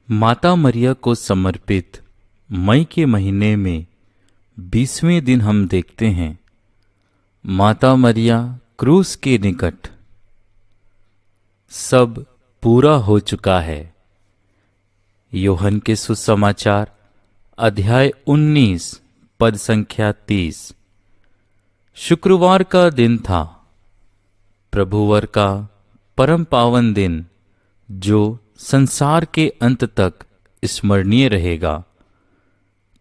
माता मरिया को समर्पित मई के महीने में 20वें दिन हम देखते हैं माता मरिया क्रूस के निकट। सब पूरा हो चुका है। यूहन्ना के सुसमाचार अध्याय 19 पद संख्या 30। शुक्रवार का दिन था, प्रभुवर का परम पावन दिन, जो संसार के अंत तक स्मरणीय रहेगा।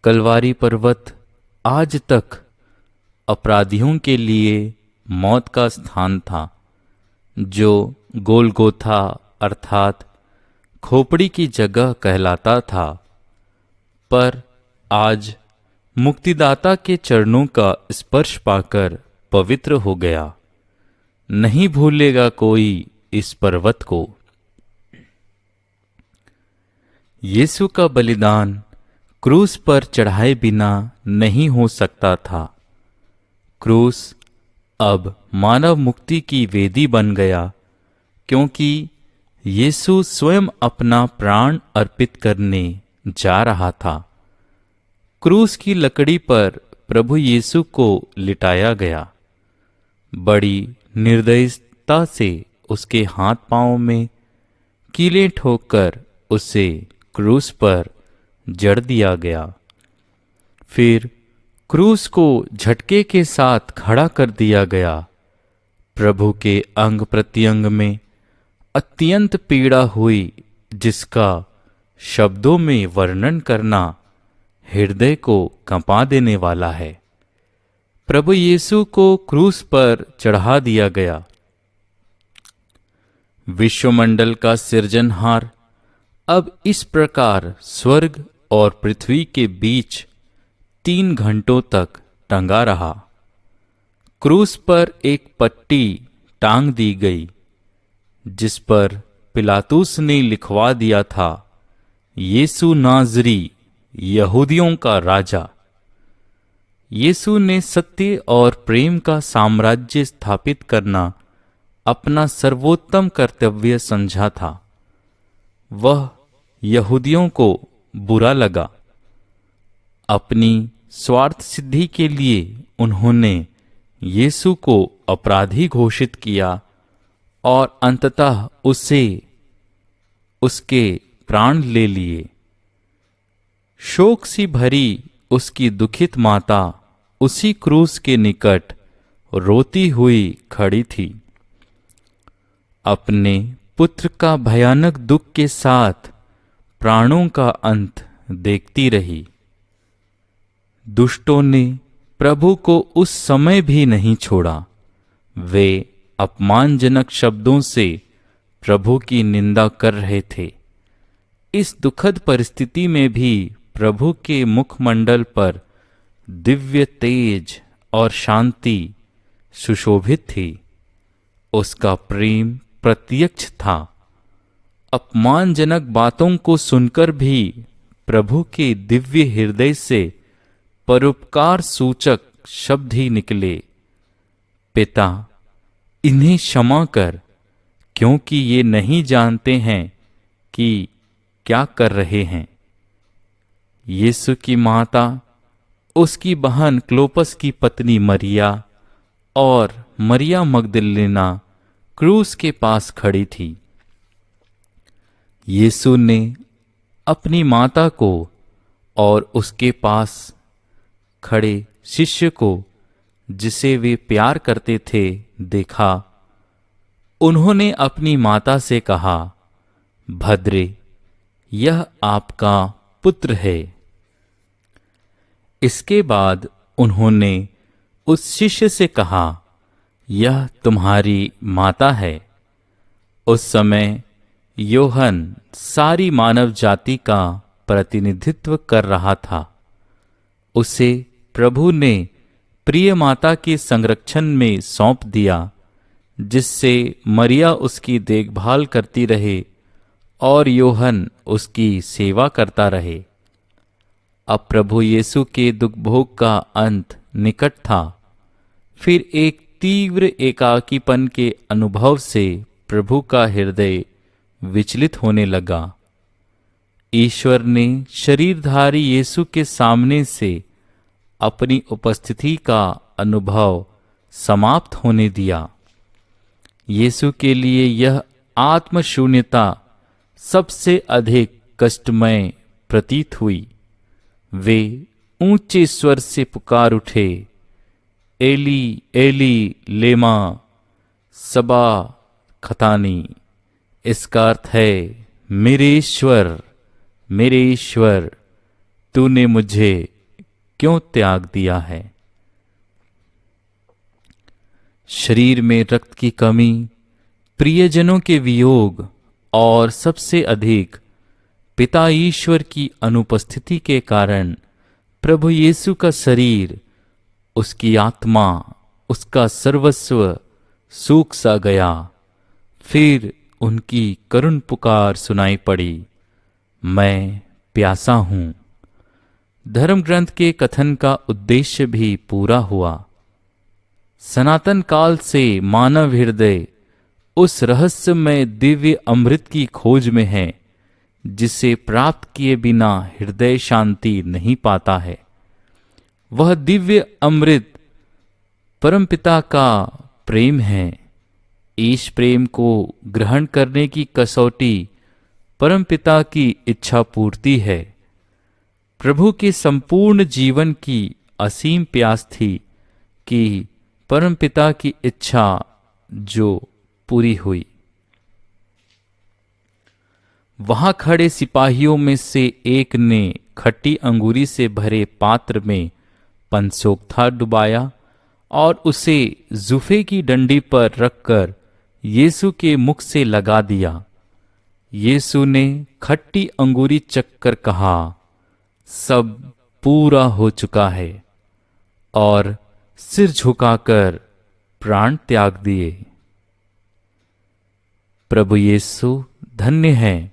कलवारी पर्वत आज तक अपराधियों के लिए मौत का स्थान था, जो गोलगोथा अर्थात खोपड़ी की जगह कहलाता था। पर आज मुक्तिदाता के चरणों का स्पर्श पाकर पवित्र हो गया। नहीं भूलेगा कोई इस पर्वत को। यीशु का बलिदान क्रूस पर चढ़ाए बिना नहीं हो सकता था। क्रूस अब मानव मुक्ति की वेदी बन गया, क्योंकि यीशु स्वयं अपना प्राण अर्पित करने जा रहा था। क्रूस की लकड़ी पर प्रभु यीशु को लिटाया गया। बड़ी निर्दयता से उसके हाथ पांव में कीलें ठोककर उसे क्रूस पर जड़ दिया गया। फिर क्रूस को झटके के साथ खड़ा कर दिया गया। प्रभु के अंग प्रत्यंग में अत्यंत पीड़ा हुई, जिसका शब्दों में वर्णन करना हृदय को कंपा देने वाला है। प्रभु यीशु को क्रूस पर चढ़ा दिया गया। विश्वमंडल का सृजनहार अब इस प्रकार स्वर्ग और पृथ्वी के बीच 3 घंटों तक टंगा रहा। क्रूस पर एक पट्टी टांग दी गई, जिस पर पिलातुस ने लिखवा दिया था, यीशु नाज़री, यहूदियों का राजा। यीशु ने सत्य और प्रेम का साम्राज्य स्थापित करना अपना सर्वोत्तम कर्तव्य समझा था। वह यहूदियों को बुरा लगा। अपनी स्वार्थ सिद्धि के लिए उन्होंने यीशु को अपराधी घोषित किया और अंततः उसके प्राण ले लिए। शोक सी भरी उसकी दुखित माता उसी क्रूस के निकट रोती हुई खड़ी थी। अपने पुत्र का भयानक दुख के साथ प्राणों का अंत देखती रही। दुष्टों ने प्रभु को उस समय भी नहीं छोड़ा। वे अपमानजनक शब्दों से प्रभु की निंदा कर रहे थे। इस दुखद परिस्थिति में भी प्रभु के मुखमंडल पर दिव्य तेज और शांति सुशोभित थी। उसका प्रेम प्रत्यक्ष था। अपमानजनक बातों को सुनकर भी प्रभु के दिव्य हृदय से परोपकार सूचक शब्द ही निकले, पिता, इन्हें क्षमा कर, क्योंकि ये नहीं जानते हैं कि क्या कर रहे हैं। यीशु की माता, उसकी बहन क्लोपस की पत्नी मरिया और मरिया मगदलेना क्रूस के पास खड़ी थी। यीशु ने अपनी माता को और उसके पास खड़े शिष्य को, जिसे वे प्यार करते थे, देखा। उन्होंने अपनी माता से कहा, भद्रे, यह आपका पुत्र है। इसके बाद उन्होंने उस शिष्य से कहा, यह तुम्हारी माता है। उस समय यूहन्ना सारी मानव जाति का प्रतिनिधित्व कर रहा था। उसे प्रभु ने प्रिय माता के संरक्षण में सौंप दिया, जिससे मरिया उसकी देखभाल करती रहे और यूहन्ना उसकी सेवा करता रहे। अब प्रभु यीशु के दुख भोग का अंत निकट था। फिर एक तीव्र एकाकीपन के अनुभव से प्रभु का हृदय विचलित होने लगा। ईश्वर ने शरीरधारी यीशु के सामने से अपनी उपस्थिति का अनुभव समाप्त होने दिया। यीशु के लिए यह आत्मशून्यता सबसे अधिक कष्टमय प्रतीत हुई। वे ऊंचे स्वर से पुकार उठे, एली एली लेमा सबा खतानी। इसका अर्थ है, मेरे ईश्वर तूने मुझे क्यों त्याग दिया है। शरीर में रक्त की कमी, प्रियजनों के वियोग और सबसे अधिक पिता ईश्वर की अनुपस्थिति के कारण प्रभु यीशु का शरीर, उसकी आत्मा, उसका सर्वस्व सूख सा गया। फिर उनकी करुण पुकार सुनाई पड़ी, मैं प्यासा हूं। धर्म ग्रंथ के कथन का उद्देश्य भी पूरा हुआ। सनातन काल से मानव हृदय उस रहस्यमय दिव्य अमृत की खोज में है जिसे प्राप्त किए बिना हृदय शांति नहीं पाता है। वह दिव्य अमृत परमपिता का प्रेम है। इस प्रेम को ग्रहण करने की कसौटी परमपिता की इच्छा पूर्ति है। प्रभु के संपूर्ण जीवन की असीम प्यास थी कि परमपिता की इच्छा जो पूरी हुई। वहां खड़े सिपाहियों में से एक ने खट्टी अंगूरी से भरे पात्र में पंचोक्था डुबाया और उसे जूफे की डंडी पर रखकर यीशु के मुख से लगा दिया। यीशु ने खट्टी अंगूरी चखकर कहा, सब पूरा हो चुका है, और सिर झुकाकर प्राण त्याग दिए। प्रभु यीशु धन्य है,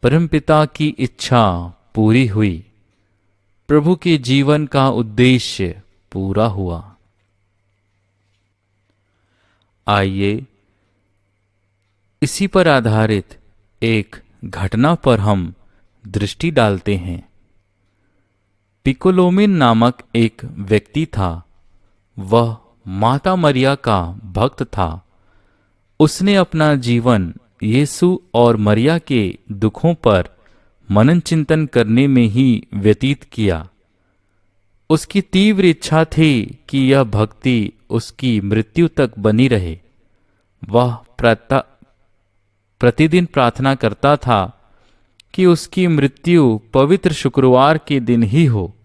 परमपिता की इच्छा पूरी हुई। प्रभु के जीवन का उद्देश्य पूरा हुआ। आइए इसी पर आधारित एक घटना पर हम दृष्टि डालते हैं। पिकोलोमिन नामक एक व्यक्ति था। वह माता मरिया का भक्त था। उसने अपना जीवन यीशु और मरिया के दुखों पर मनन चिंतन करने में ही व्यतीत किया। उसकी तीव्र इच्छा थी कि यह भक्ति उसकी मृत्यु तक बनी रहे। वह प्रतिदिन प्रार्थना करता था कि उसकी मृत्यु पवित्र शुक्रवार के दिन ही हो।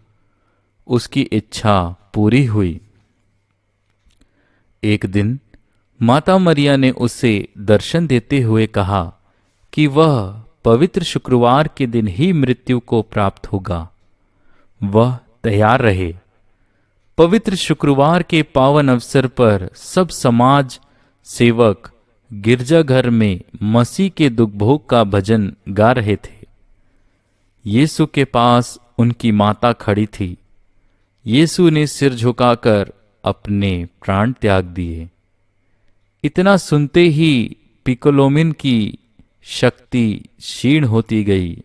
उसकी इच्छा पूरी हुई। एक दिन माता मरिया ने उसे दर्शन देते हुए कहा कि वह पवित्र शुक्रवार के दिन ही मृत्यु को प्राप्त होगा। वह तैयार रहे। पवित्र शुक्रवार के पावन अवसर पर सब समाज सेवक गिरजाघर में मसीह के दुख भोग का भजन गा रहे थे। यीशु के पास उनकी माता खड़ी थी। यीशु ने सिर झुकाकर अपने प्राण त्याग दिए। इतना सुनते ही पिकोलोमिन की शक्ति क्षीण होती गई,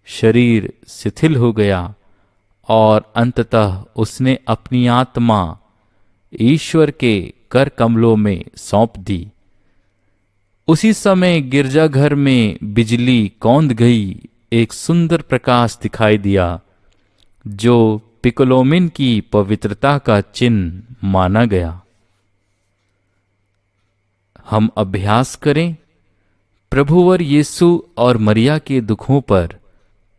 शरीर शिथिल हो गया और अंततः उसने अपनी आत्मा ईश्वर के कर कमलों में सौंप दी। उसी समय गिरजाघर में बिजली कौंध गई। एक सुंदर प्रकाश दिखाई दिया जो पिकोलोमिन की पवित्रता का चिन्ह माना गया। हम अभ्यास करें, प्रभुवर यीशु और मरिया के दुखों पर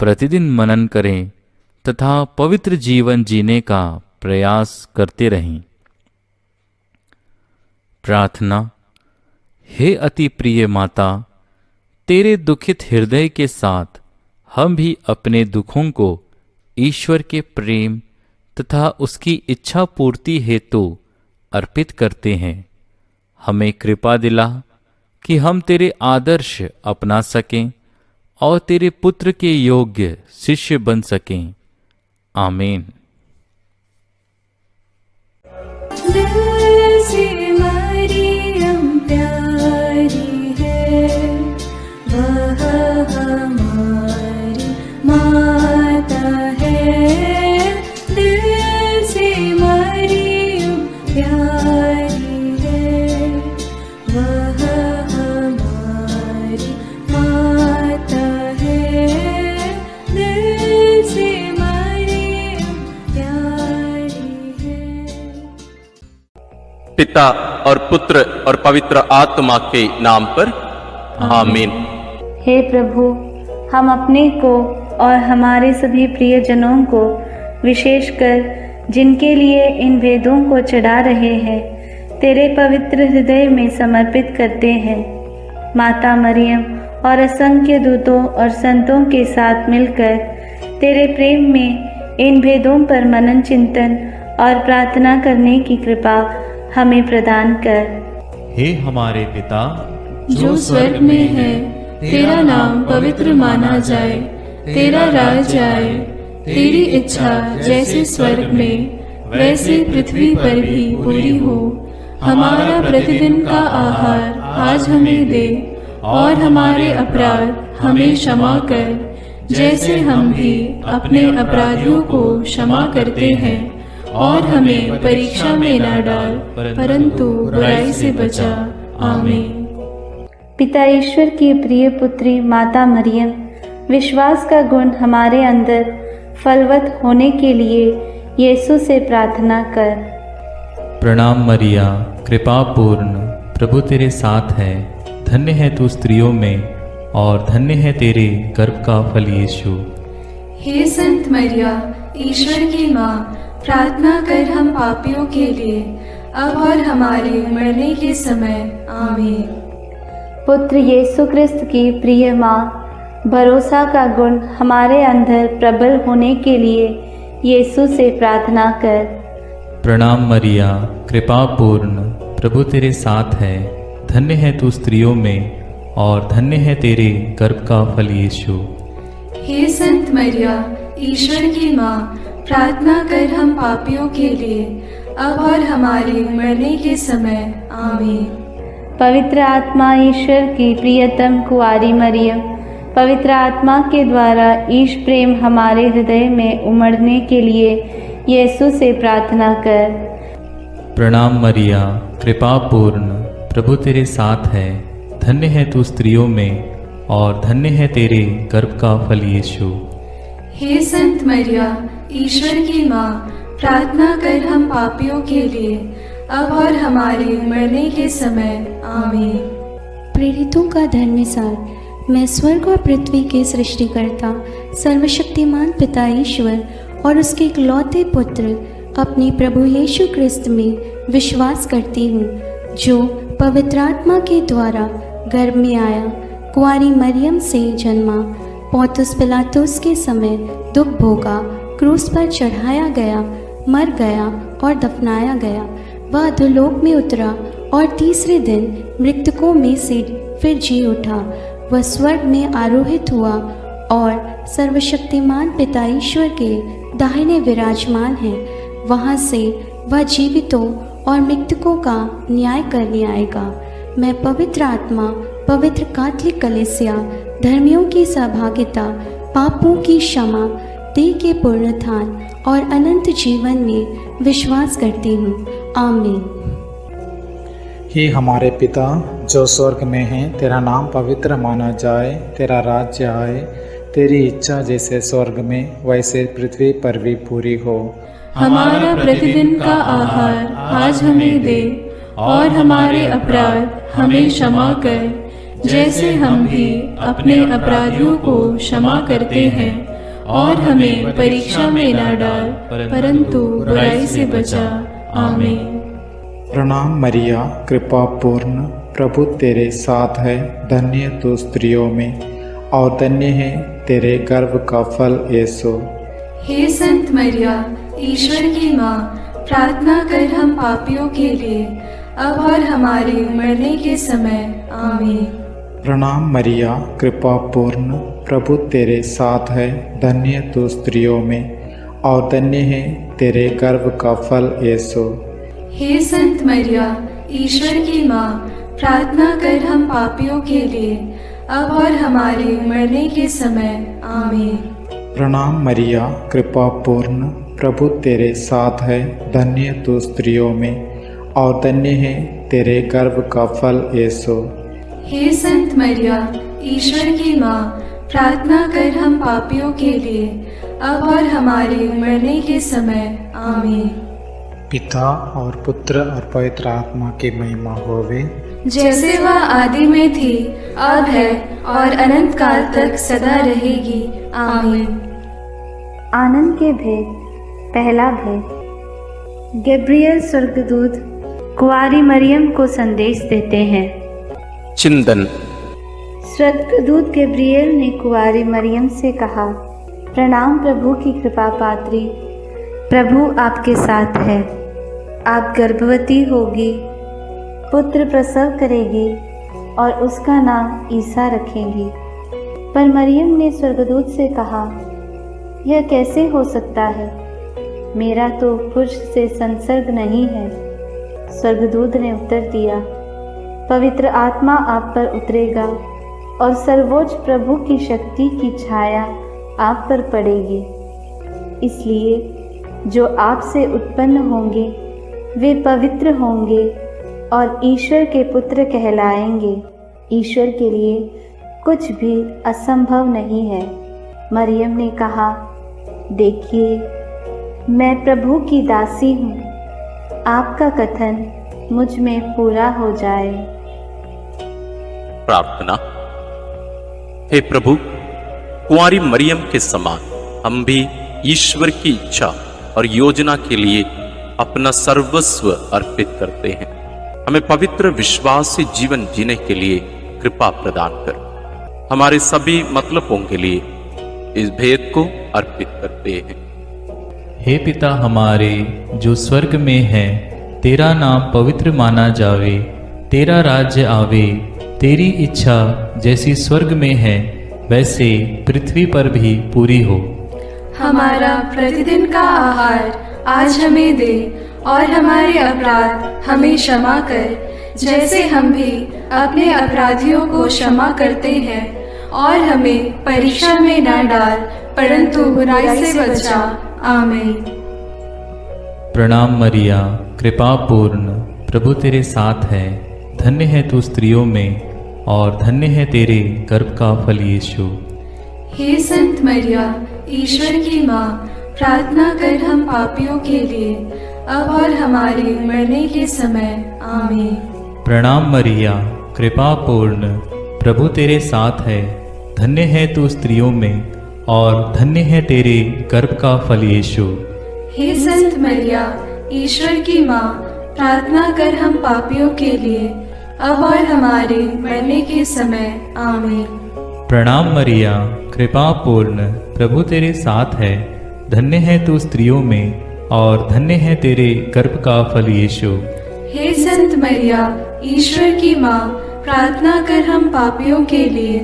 प्रतिदिन मनन करें तथा पवित्र जीवन जीने का प्रयास करते रहें। प्रार्थना। हे अति प्रिय माता, तेरे दुखित हृदय के साथ हम भी अपने दुखों को ईश्वर के प्रेम तथा उसकी इच्छा पूर्ति हेतु अर्पित करते हैं। हमें कृपा दिला कि हम तेरे आदर्श अपना सकें और तेरे पुत्र के योग्य शिष्य बन सकें। आमीन। प्यारी है वह हमारी और पुत्र और पवित्र आत्मा के नाम पर आमीन। हे प्रभु, हम अपने को और हमारे सभी प्रियजनों को, विशेषकर जिनके लिए इन वेदों को चढ़ा रहे हैं, तेरे पवित्र हृदय में समर्पित करते हैं। माता मरियम और असंख्य दूतों और संतों के साथ मिलकर तेरे प्रेम में इन भेदों पर मनन चिंतन और प्रार्थना करने की कृपा हमें प्रदान कर। हे हमारे पिता जो स्वर्ग में है, तेरा नाम पवित्र माना जाए, तेरा राज्य आए, तेरी इच्छा जैसे स्वर्ग में वैसे पृथ्वी पर भी पूरी हो। हमारा प्रतिदिन का आहार आज हमें दे, और हमारे अपराध हमें क्षमा कर, जैसे हम भी अपने अपराधियों को क्षमा करते हैं, और हमें परीक्षा में न डाल, परंतु बुराई से बचा। आमीन। पिता ईश्वर की प्रिय पुत्री माता मरियम, विश्वास का गुण हमारे अंदर फलवत होने के लिए यीशु से प्रार्थना कर। प्रणाम मरिया, कृपा पूर्ण, प्रभु तेरे साथ है। धन्य है तू स्त्रियों में, और धन्य है तेरे गर्भ का फल यीशु। हे संत मरिया, ईश्वर की माँ, प्रार्थना कर हम पापियों के लिए, अब और हमारे मरने के समय। आमीन। पुत्र यीशु क्रिस्त की प्रिय माँ, भरोसा का गुण हमारे अंदर प्रबल होने के लिए यीशु से प्रार्थना कर। प्रणाम मरिया, कृपा पूर्ण, प्रभु तेरे साथ है। धन्य है तू स्त्रियों में, और धन्य है तेरे गर्भ का फल यीशु। हे संत मरिया, ईश्वर की माँ, प्रार्थना कर हम पापियों के लिए, अब और हमारे मरने के समय। आमीन। पवित्र आत्मा ईश्वर की प्रियतम कुंवारी मरियम, पवित्र आत्मा के द्वारा ईश प्रेम हमारे हृदय में उमड़ने के लिए यीशु से प्रार्थना कर। प्रणाम मरिया, कृपा पूर्ण, प्रभु तेरे साथ है। धन्य है तू स्त्रियों में, और धन्य है तेरे गर्भ का फल यीशु। हे संत मरिया, ईश्वर की माँ, प्रार्थना कर हम पापियों के लिए, अब और हमारे मरने के समय। आमीन। प्रेरितों का धर्मसार। मैं स्वर्ग और पृथ्वी के सृष्टिकर्ता सर्वशक्तिमान पिता ईश्वर और उसके इकलौते पुत्र अपने प्रभु यीशु क्रिस्त में विश्वास करती हूँ, जो पवित्र आत्मा के द्वारा गर्भ में आया, कुंवारी मरियम से जन्मा, पौंतुस पिलातुस के समय दुख भोगा, क्रूस पर चढ़ाया गया, मर गया और दफनाया गया। वह अधोलोक में उतरा और तीसरे दिन मृतकों में से फिर जी उठा। वह स्वर्ग में आरोहित हुआ और सर्वशक्तिमान पिता ईश्वर के दाहिने विराजमान है। वहाँ से वह जीवितों और मृतकों का न्याय करने आएगा। मैं पवित्र आत्मा, पवित्र कैथोलिक कलीसिया, धर्मियों की सहभागिता, पापों की क्षमा, देह के पुनरुत्थान और अनंत जीवन में विश्वास करती हूँ। आमीन। हे हमारे पिता जो स्वर्ग में है, तेरा नाम पवित्र माना जाए, तेरा राज्य आए, तेरी इच्छा जैसे स्वर्ग में वैसे पृथ्वी पर भी पूरी हो। हमारा प्रतिदिन का आहार आज हमें दे, और हमारे अपराध हमें क्षमा कर, जैसे हम भी अपने अपराधियों को क्षमा करते हैं, और हमें परीक्षा में न डाल, परंतु बुराई से बचा। आमीन। प्रणाम मरिया, कृपा पूर्ण, प्रभु तेरे साथ है। धन्य तू स्त्रियों में, और धन्य है तेरे गर्भ का फल यीशु। हे संत मरिया, ईश्वर की माँ, प्रार्थना कर हम पापियों के लिए, अब और हमारे मरने के समय। आमीन। प्रणाम मरिया, कृपा पूर्ण, प्रभु तेरे साथ है। धन्य तू स्त्रियों में, और धन्य है तेरे गर्भ का फल यीशु। हे संत मरिया, ईश्वर की माँ, प्रार्थना कर हम पापियों के लिए, अब और हमारे मरने के समय। आमीन। प्रणाम मरिया, कृपा पूर्ण, प्रभु तेरे साथ है। धन्य तू स्त्रियों में, और धन्य है तेरे गर्भ का फल यीशु। हे संत मरिया, ईश्वर की माँ, प्रार्थना कर हम पापियों के लिए, अब और हमारे मरने के समय। आमीन। पिता और पुत्र और पवित्र आत्मा की महिमा होवे, जैसे वह आदि में थी, अब है और अनंत काल तक सदा रहेगी। आमीन। आनंद के भेद। पहला भेद। गैब्रियल स्वर्गदूत कुंवारी मरियम को संदेश देते हैं। चिंतन। स्वर्गदूत गैब्रियल ने कुंवारी मरियम से कहा, प्रणाम प्रभु की कृपा पात्री, प्रभु आपके साथ है। आप गर्भवती होगी, पुत्र प्रसव करेगी और उसका नाम ईसा रखेंगी। पर मरियम ने स्वर्गदूत से कहा, यह कैसे हो सकता है? मेरा तो पुरुष से संसर्ग नहीं है। स्वर्गदूत ने उत्तर दिया, पवित्र आत्मा आप पर उतरेगा और सर्वोच्च प्रभु की शक्ति की छाया आप पर पड़ेगी। इसलिए जो आपसे उत्पन्न होंगे वे पवित्र होंगे और ईश्वर के पुत्र कहलाएंगे। ईश्वर के लिए कुछ भी असंभव नहीं है। मरियम ने कहा, देखिए, मैं प्रभु की दासी हूँ, आपका कथन मुझ में पूरा हो जाए। प्रार्थना। हे प्रभु, कुंवारी मरियम के समान हम भी ईश्वर की इच्छा और योजना के लिए अपना सर्वस्व अर्पित करते हैं। हमें पवित्र विश्वास से जीवन जीने के लिए कृपा प्रदान कर। हमारे सभी मतलबों के लिए इस भेद को अर्पित करते हैं। हे पिता हमारे जो स्वर्ग में है, तेरा नाम पवित्र माना जावे, तेरा राज्य आवे, तेरी इच्छा जैसी स्वर्ग में है वैसे पृथ्वी पर भी पूरी हो। हमारा प्रतिदिन का आहार आज हमें दे और हमारे अपराध हमें क्षमा कर, जैसे हम भी अपने अपराधियों को क्षमा करते हैं, और हमें परीक्षा में न डाल परंतु बुराई से बचा। आमीन। प्रणाम मरिया, कृपा पूर्ण, प्रभु तेरे साथ है। धन्य है तू स्त्रियों में और धन्य है तेरे गर्भ का फल यीशु। हे संत मरिया, ईश्वर की माँ, प्रार्थना कर हम पापियों के लिए, अब और हमारे मरने के समय। आमीन। प्रणाम मरिया, कृपा पूर्ण, प्रभु तेरे साथ है। धन्य है तू स्त्रियों में और धन्य है तेरे गर्भ का फल यीशु। हे संत मरिया, ईश्वर की माँ, प्रार्थना कर हम पापियों के लिए, अब और हमारे मरने के समय। आमीन। प्रणाम मरिया, कृपा पूर्ण, प्रभु तेरे साथ है। धन्य है तू स्त्रियों में और धन्य है तेरे गर्भ का फल यीशु। हे संत मरिया, ईश्वर की माँ, प्रार्थना कर हम पापियों के लिए,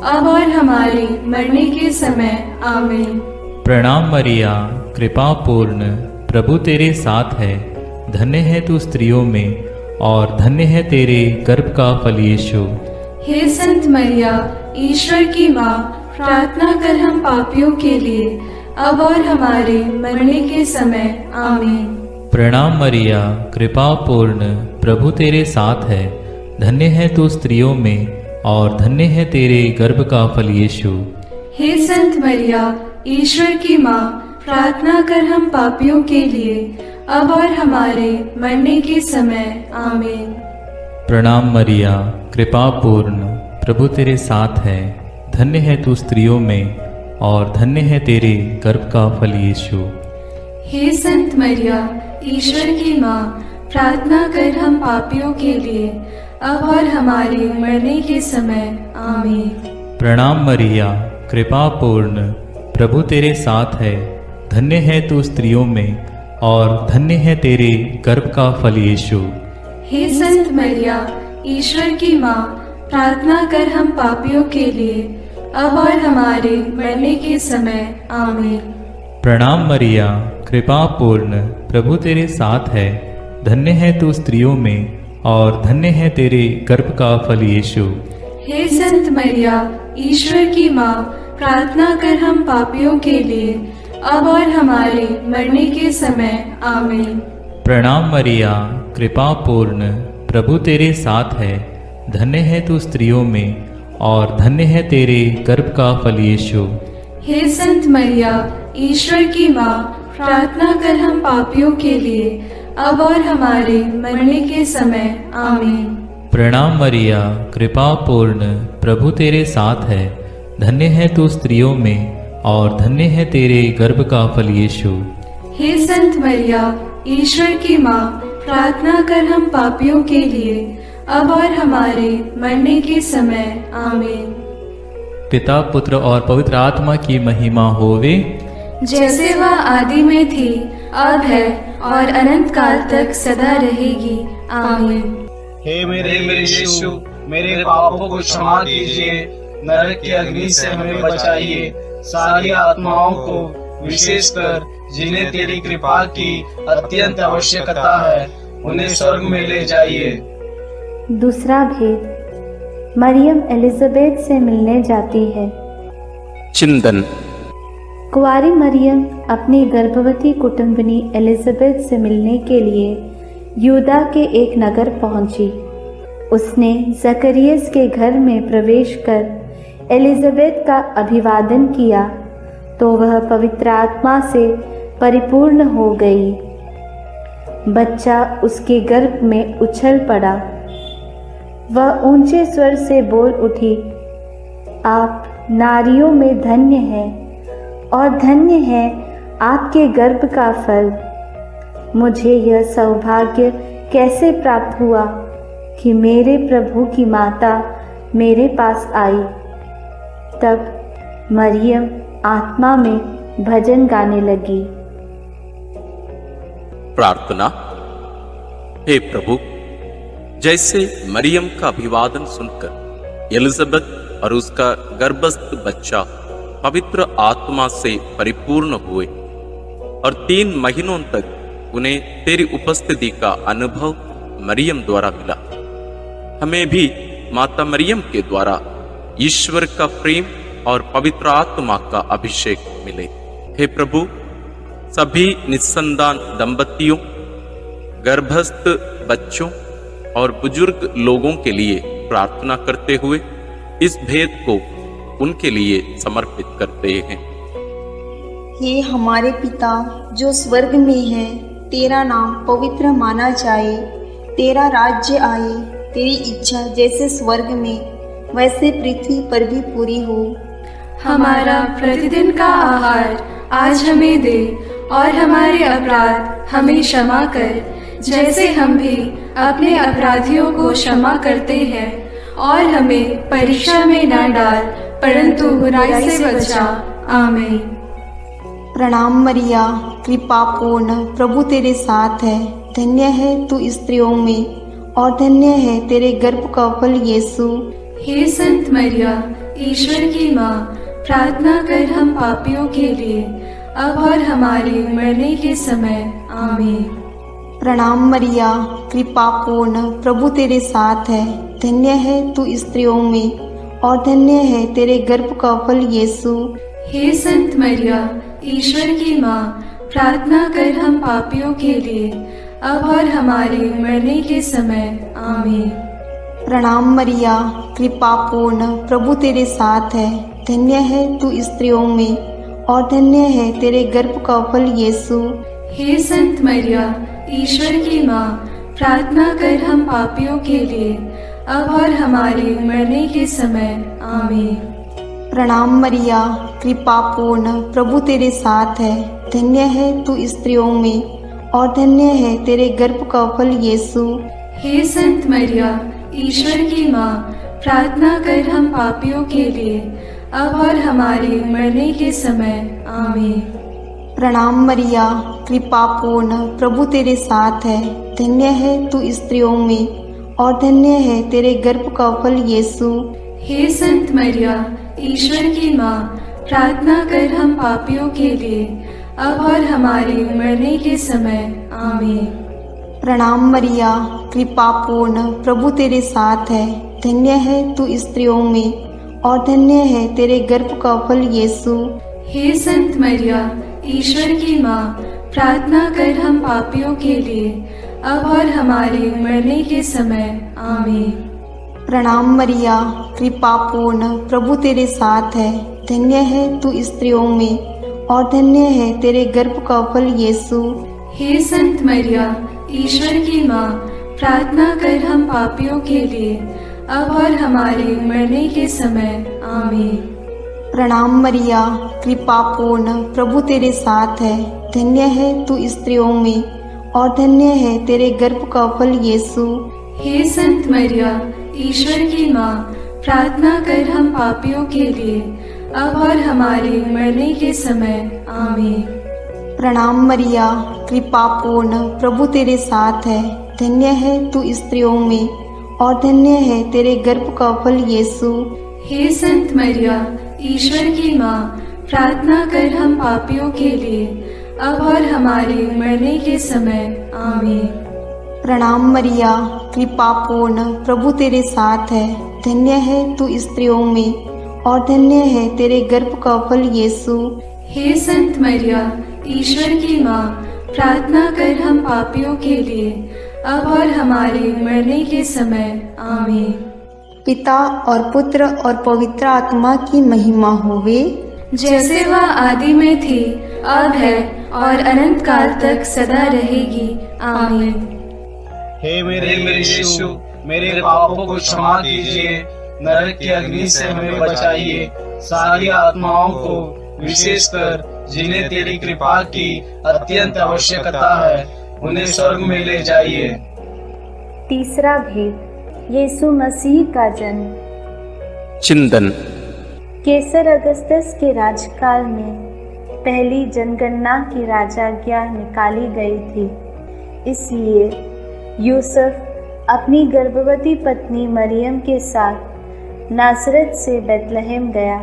अब और हमारे मरने के समय। आमीन। प्रणाम मरिया, कृपा पूर्ण, प्रभु तेरे साथ है। धन्य है तू स्त्रियों में और धन्य है तेरे गर्भ का फल यीशु। हे संत मरिया, ईश्वर की माँ, प्रार्थना कर हम पापियों के लिए, अब और हमारे मरने के समय। आमीन। प्रणाम मरिया, कृपा पूर्ण, प्रभु तेरे साथ है। धन्य है तू स्त्रियों में और धन्य है तेरे गर्भ का फल यीशु। हे संत मरिया, ईश्वर की माँ, प्रार्थना कर हम पापियों के लिए, अब और हमारे मरने के समय। आमीन। प्रणाम मरिया, कृपा पूर्ण, प्रभु तेरे साथ है। धन्य है तू स्त्रियों में और धन्य है तेरे गर्भ का फल यीशु। हे संत मरिया, ईश्वर की माँ, प्रार्थना कर हम पापियों के लिए, अब और हमारे मरने के समय। आमीन। प्रणाम मरिया, कृपा पूर्ण, प्रभु तेरे साथ है। धन्य है तू स्त्रियों में और धन्य है तेरे गर्भ का फल यीशु। हे संत मरिया, ईश्वर की माँ, प्रार्थना कर हम पापियों के लिए, अब और हमारे मरने के समय। आमीन। प्रणाम मरिया, कृपा पूर्ण, प्रभु तेरे साथ है। धन्य है तू स्त्रियों में और धन्य है तेरे गर्भ का फल यीशु। हे संत मरिया, ईश्वर की माँ, प्रार्थना कर हम पापियों के लिए, अब और हमारे मरने के समय। आमीन। प्रणाम मरिया, कृपा पूर्ण, प्रभु तेरे साथ है। धन्य है तू स्त्रियों में और धन्य है तेरे गर्भ का फल यीशु। हे संत मरिया, ईश्वर की माँ, प्रार्थना कर हम पापियों के लिए, अब और हमारे मरने के समय आमीन। प्रणाम मरिया, कृपा पूर्ण, प्रभु तेरे साथ है। धन्य है तू स्त्रियों में और धन्य है तेरे गर्भ का फल यीशु। हे संत मरिया, ईश्वर की माँ, प्रार्थना कर हम पापियों के लिए, अब और हमारे मरने के समय आमीन। पिता, पुत्र और पवित्र आत्मा की महिमा होवे, जैसे वह आदि में थी, अब है और अनंत काल तक सदा रहेगी, आमीन। हे मेरे यीशु, मेरे पापों को क्षमा कीजिए, नरक की अग्नि से हमें बचाइए, सारी आत्माओं को, विशेषकर जिन्हें तेरी कृपा की अत्यंत आवश्यकता है, उन्हें स्वर्ग में ले जाइए। दूसरा भेद, मरियम एलिजाबेथ से मिलने जाती है। चिंतन। कुंवारी मरियम अपनी गर्भवती कुटुंबनी एलिजाबेथ से मिलने के लिए यूदा के एक नगर पहुंची। उसने जकरियस के घर में प्रवेश कर एलिजाबेथ का अभिवादन किया तो वह पवित्र आत्मा से परिपूर्ण हो गई। बच्चा उसके गर्भ में उछल पड़ा। वह ऊंचे स्वर से बोल उठी, आप नारियों में धन्य हैं और धन्य है आपके गर्भ का फल। मुझे यह सौभाग्य कैसे प्राप्त हुआ कि मेरे प्रभु की माता मेरे पास आई। तब मरियम आत्मा में भजन गाने लगी। प्रार्थना। हे प्रभु, जैसे मरियम का अभिवादन सुनकर एलिजाबेथ और उसका गर्भस्थ बच्चा पवित्र आत्मा से परिपूर्ण हुए और 3 महीनों तक उन्हें तेरी उपस्थिति का अनुभव मरियम द्वारा मिला, हमें भी माता मरियम के द्वारा ईश्वर का प्रेम और पवित्र आत्मा का अभिषेक मिले। हे प्रभु, सभी निस्संतान दंपतियों, गर्भस्थ बच्चों और बुजुर्ग लोगों के लिए प्रार्थना करते हुए इस भेद को उनके लिए समर्पित करते हैं। हे हमारे पिता जो स्वर्ग में है, तेरा नाम पवित्र माना जाए, तेरा राज्य आए, तेरी इच्छा जैसे स्वर्ग में वैसे पृथ्वी पर भी पूरी हो। हमारा प्रतिदिन का आहार आज हमें दे और हमारे अपराध हमें क्षमा कर, जैसे हम भी अपने अपराधियों को क्षमा करते हैं, और हमें परीक्षा में न डाल परंतु बुराई से बचा, आमीन। प्रणाम मरिया, कृपा पूर्ण, प्रभु तेरे साथ है। धन्य है तू स्त्रियों में और धन्य है तेरे गर्भ का फल यीशु। हे संत मरिया, ईश्वर की माँ, प्रार्थना कर हम पापियों के लिए, अब और हमारे मरने के समय, आमीन। प्रणाम मरिया, कृपा पूर्ण, प्रभु तेरे साथ है। धन्य है तू स्त्रियों में और धन्य है तेरे गर्भ का फल यीशु। हे संत मरिया, ईश्वर की माँ, प्रार्थना कर हम पापियों के लिए, अब और हमारे मरने के समय, आमीन। प्रणाम मरिया, कृपा पूर्ण, प्रभु तेरे साथ है। धन्य है तू स्त्रियों में और धन्य है तेरे गर्भ का फल यीशु। हे संत मरिया, ईश्वर की माँ, प्रार्थना कर हम पापियों के लिए, अब और हमारे मरने के समय, आमीन। प्रणाम मरिया, कृपा पूर्ण, प्रभु तेरे साथ है। धन्य है तू स्त्रियों में और धन्य है तेरे गर्भ का फल यीशु। हे संत मरिया, ईश्वर की माँ, प्रार्थना कर हम पापियों के लिए, अब और हमारे मरने के समय, आमीन। प्रणाम मरिया, कृपा पूर्ण, प्रभु तेरे साथ है। धन्य है तू स्त्रियों में और धन्य है तेरे गर्भ का फल यीशु। हे संत मरिया, ईश्वर की माँ, प्रार्थना कर हम पापियों के लिए, अब और हमारे मरने के समय, आमीन। प्रणाम मरिया, कृपा पूर्ण, प्रभु तेरे साथ है। धन्य है तू स्त्रियों में और धन्य है तेरे गर्भ का फल यीशु। हे संत मरिया, ईश्वर की माँ, प्रार्थना कर हम पापियों के लिए, अब और हमारे मरने के समय, आमीन। प्रणाम मरिया, कृपा पूर्ण, प्रभु तेरे साथ है। धन्य है तू स्त्रियों में और धन्य है तेरे गर्भ का फल यीशु। हे संत मरिया, ईश्वर की माँ, प्रार्थना कर हम पापियों के लिए, अब और हमारे मरने के समय। आमीन। प्रणाम मरिया, कृपा पूर्ण, प्रभु तेरे साथ है। धन्य है तू स्त्रियों में और धन्य है तेरे गर्भ का फल यीशु। हे संत मरिया, ईश्वर की माँ, प्रार्थना कर हम पापियों के लिए, अब और हमारे मरने के समय। आमीन। प्रणाम मरिया, कृपा पूर्ण, प्रभु तेरे साथ है। धन्य है तू स्त्रियों में और धन्य है तेरे गर्भ का फल यीशु। हे संत मरिया, ईश्वर की माँ, प्रार्थना कर हम पापियों के लिए, अब और हमारे मरने के समय। आमीन। प्रणाम मरिया, कृपा पूर्ण, प्रभु तेरे साथ है। धन्य है तू स्त्रियों में और धन्य है तेरे गर्भ का फल यीशु। हे संत मरिया, ईश्वर की माँ, प्रार्थना कर हम पापियों के लिए, अब और हमारे मरने के समय। आमीन। पिता और पुत्र और पवित्र आत्मा की महिमा होवे, जैसे वह आदि में थी, अब है और अनंत काल तक सदा रहेगी। आमीन। हे मेरे यीशु, मेरे पापों को क्षमा कीजिए, नरक की अग्नि से हमें बचाइए, सारी आत्माओं को, विशेषकर जिन्हें तेरी कृपा की अत्यंत आवश्यकता है, उन्हें स्वर्ग में ले जाइए। तीसरा भेद, यीशु मसीह का जन्म। चिंतन। केसर अगस्तस के राजकाल में पहली जनगणना की राजाज्ञा निकाली गई थी। इसलिए यूसुफ अपनी गर्भवती पत्नी मरियम के साथ नासरत से बेतलहम गया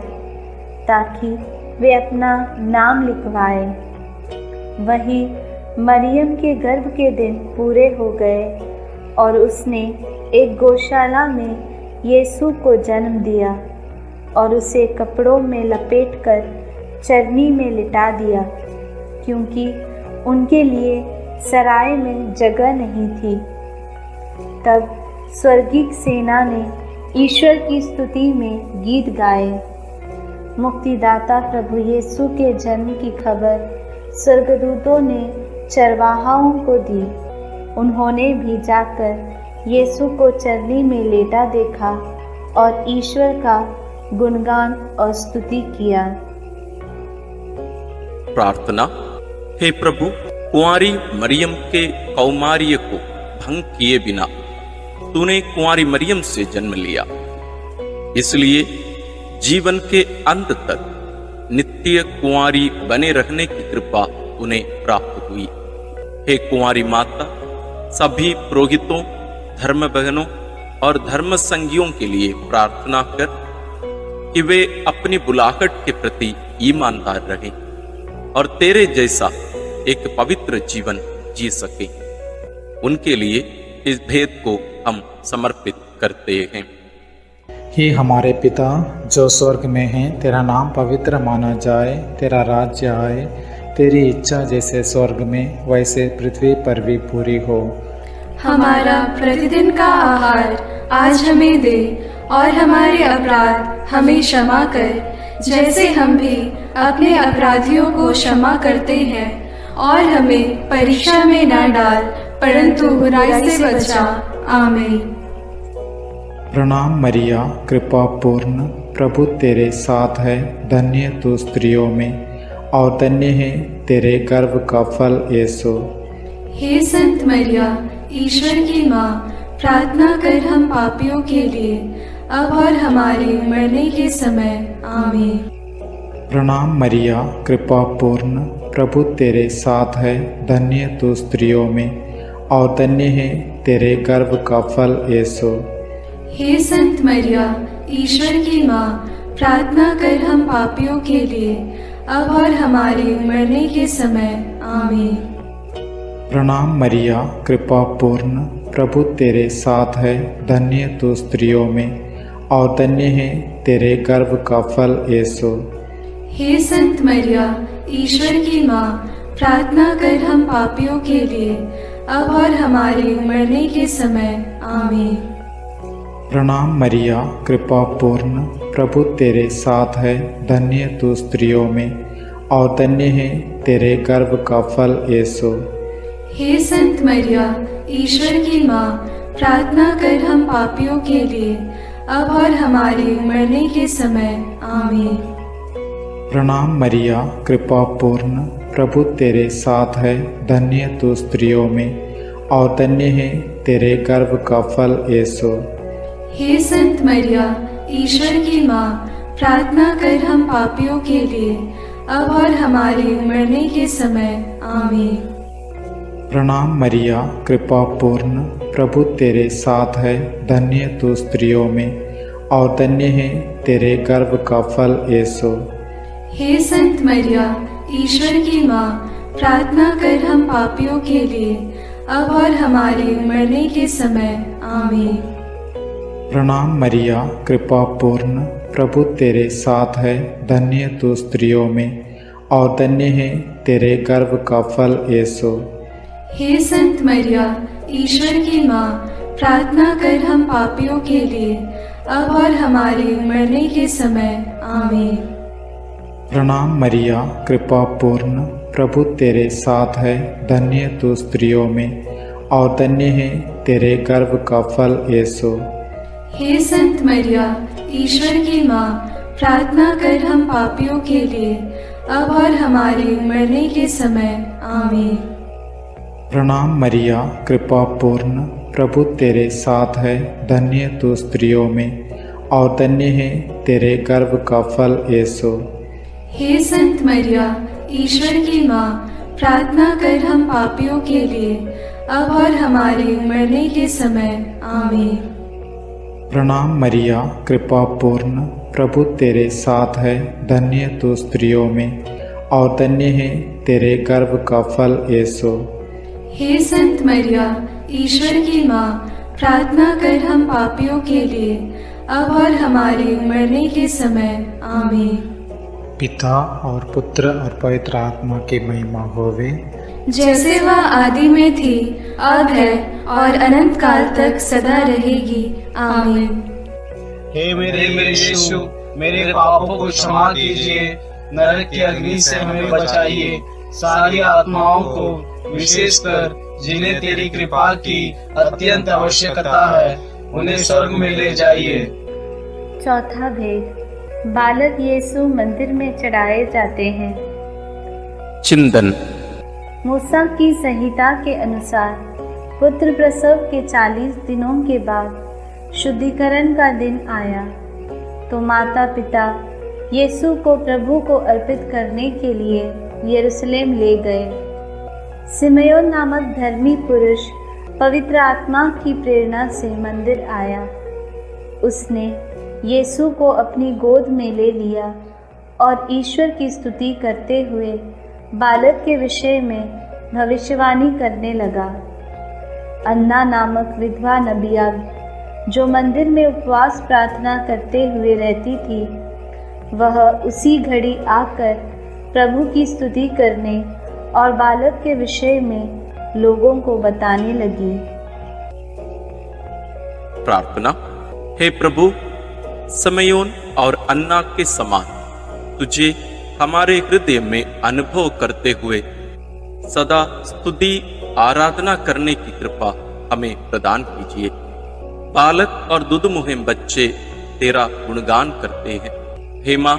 ताकि वे अपना नाम लिखवाए। वहीं मरियम के गर्भ के दिन पूरे हो गए और उसने एक गौशाला में यीशु को जन्म दिया और उसे कपड़ों में लपेटकर चरनी में लिटा दिया, क्योंकि उनके लिए सराय में जगह नहीं थी। तब स्वर्गीय सेना ने ईश्वर की स्तुति में गीत गाए। मुक्तिदाता प्रभु यीशु के जन्म की खबर स्वर्गदूतों ने चरवाहाओं को दी। उन्होंने भी जाकर यीशु को चरनी में लेटा देखा और ईश्वर का गुणगान और स्तुति किया। प्रार्थना। हे प्रभु, कुंवारी मरियम के कौमार्य को भंग किए बिना तूने कुंवारी मरियम से जन्म लिया, इसलिए जीवन के अंत तक नित्य कुंवारी बने रहने की कृपा उन्हें प्राप्त हुई। हे कुंवारी माता, सभी पुरोहितों, धर्म बहनों और धर्म संगियों के लिए प्रार्थना कर कि वे अपनी बुलाहट के प्रति ईमानदार रहें और तेरे जैसा एक पवित्र जीवन जी सके। उनके लिए इस भेद को हम समर्पित करते हैं। हे हमारे पिता जो स्वर्ग में है, तेरा नाम पवित्र माना जाए, तेरा राज्य आए, तेरी इच्छा जैसे स्वर्ग में वैसे पृथ्वी पर भी पूरी हो। हमारा प्रतिदिन का आहार आज हमें दे और हमारे अपराध हमें क्षमा कर, जैसे हम भी अपने अपराधियों को क्षमा करते हैं, और हमें परीक्षा में न डाल, परंतु बुराई से बचा। आमीन। प्रणाम मरिया, कृपा पूर्ण, प्रभु तेरे साथ है। धन्य तू स्त्रियों में और धन्य है तेरे गर्भ का फल यीशु। हे संत मरिया, ईश्वर की माँ, प्रार्थना कर हम पापियों के लिए, अब और हमारे मरने के समय। आमीन। प्रणाम मरिया, कृपा पूर्ण, प्रभु तेरे साथ है। धन्य तू स्त्रियों में और धन्य है तेरे गर्भ का फल यीशु। हे संत मरिया, ईश्वर की माँ, प्रार्थना कर हम पापियों के लिए, अब और हमारे मरने के समय। आमीन। प्रणाम मरिया, कृपा पूर्ण, प्रभु तेरे साथ है। धन्य तू स्त्रियों में और धन्य है तेरे गर्भ का फल यीशु। हे संत मरिया, ईश्वर की माँ, प्रार्थना कर हम पापियों के लिए, अब और हमारे मरने के समय। आमीन। प्रणाम मरिया, कृपा पूर्ण, प्रभु तेरे साथ है। धन्य तू स्त्रियों में और धन्य है तेरे गर्भ का फल यीशु। हे संत मरिया, ईश्वर की माँ, प्रार्थना कर हम पापियों के लिए, अब और हमारे मरने के समय। आमीन। प्रणाम मरिया, कृपा पूर्ण, प्रभु तेरे साथ है, धन्य तू स्त्रियों में और धन्य है तेरे गर्भ का फल यीशु। हे संत मरिया, ईश्वर की माँ, प्रार्थना कर हम पापियों के लिए, अब और हमारे मरने के समय। आमीन। प्रणाम मरिया, कृपा पूर्ण, प्रभु तेरे साथ है, धन्य तू स्त्रियों में और धन्य है तेरे गर्भ का फल यीशु। हे संत मरिया, ईश्वर की माँ, प्रार्थना कर हम पापियों के लिए, अब और हमारे मरने के समय। आमीन। प्रणाम मरिया, कृपा पूर्ण, प्रभु तेरे साथ है, धन्य तू स्त्रियों में और धन्य है तेरे गर्भ का फल यीशु। हे संत मरिया, ईश्वर की माँ, प्रार्थना कर हम पापियों के लिए, अब और हमारे मरने के समय। आमीन। प्रणाम मरिया, कृपा पूर्ण, प्रभु तेरे साथ है, धन्य तू स्त्रियों में और धन्य है तेरे गर्भ का फल यीशु। हे संत मरिया, ईश्वर की माँ, प्रार्थना कर हम पापियों के लिए, अब और हमारे मरने के समय। आमीन। प्रणाम मरिया, कृपा पूर्ण, प्रभु तेरे साथ है, धन्य तू स्त्रियों में और धन्य है तेरे गर्भ का फल यीशु। हे संत मरिया, ईश्वर की माँ, प्रार्थना कर हम पापियों के लिए, अब और हमारे मरने के समय। आमीन। प्रणाम मरिया, कृपा पूर्ण, प्रभु तेरे साथ है, धन्य तू स्त्रियों में और धन्य है तेरे गर्भ का फल यीशु। हे संत मरिया, ईश्वर की माँ, प्रार्थना कर हम पापियों के लिए, अब और हमारे मरने के समय। आमीन। पिता और पुत्र और पवित्र आत्मा की महिमा होवे, जैसे वह आदि में थी, अब है और अनंत काल तक सदा रहेगी। आमीन। हे मेरे यीशु, मेरे पापों को क्षमा कीजिए, नरक की अग्नि से हमें बचाइए, सारी आत्माओं को, विशेषकर जिन्हें तेरी कृपा की अत्यंत आवश्यकता है, उन्हें स्वर्ग में ले जाइए। चौथा भेद, बालक यीशु मंदिर में चढ़ाए जाते हैं। चिंतन। मूसा की संहिता के अनुसार पुत्र प्रसव के 40 दिनों के बाद शुद्धिकरण का दिन आया तो माता पिता यीशु को प्रभु को अर्पित करने के लिए यरूशलेम ले गए। सिमयोन नामक धर्मी पुरुष पवित्र आत्मा की प्रेरणा से मंदिर आया। उसने यीशु को अपनी गोद में ले लिया और ईश्वर की स्तुति करते हुए बालक के विषय में भविष्यवाणी करने लगा। अन्ना नामक विधवा नबिया जो मंदिर में उपवास प्रार्थना करते हुए रहती थी, वह उसी घड़ी आकर प्रभु की स्तुति करने और बालक के विषय में लोगों को बताने लगी। प्रार्थना। हे प्रभु, समयोन और अन्ना के समान तुझे हमारे हृदय में अनुभव करते हुए सदा स्तुति आराधना करने की कृपा हमें प्रदान कीजिए। बालक और दुधमुहे बच्चे तेरा गुणगान करते हैं। हे माँ,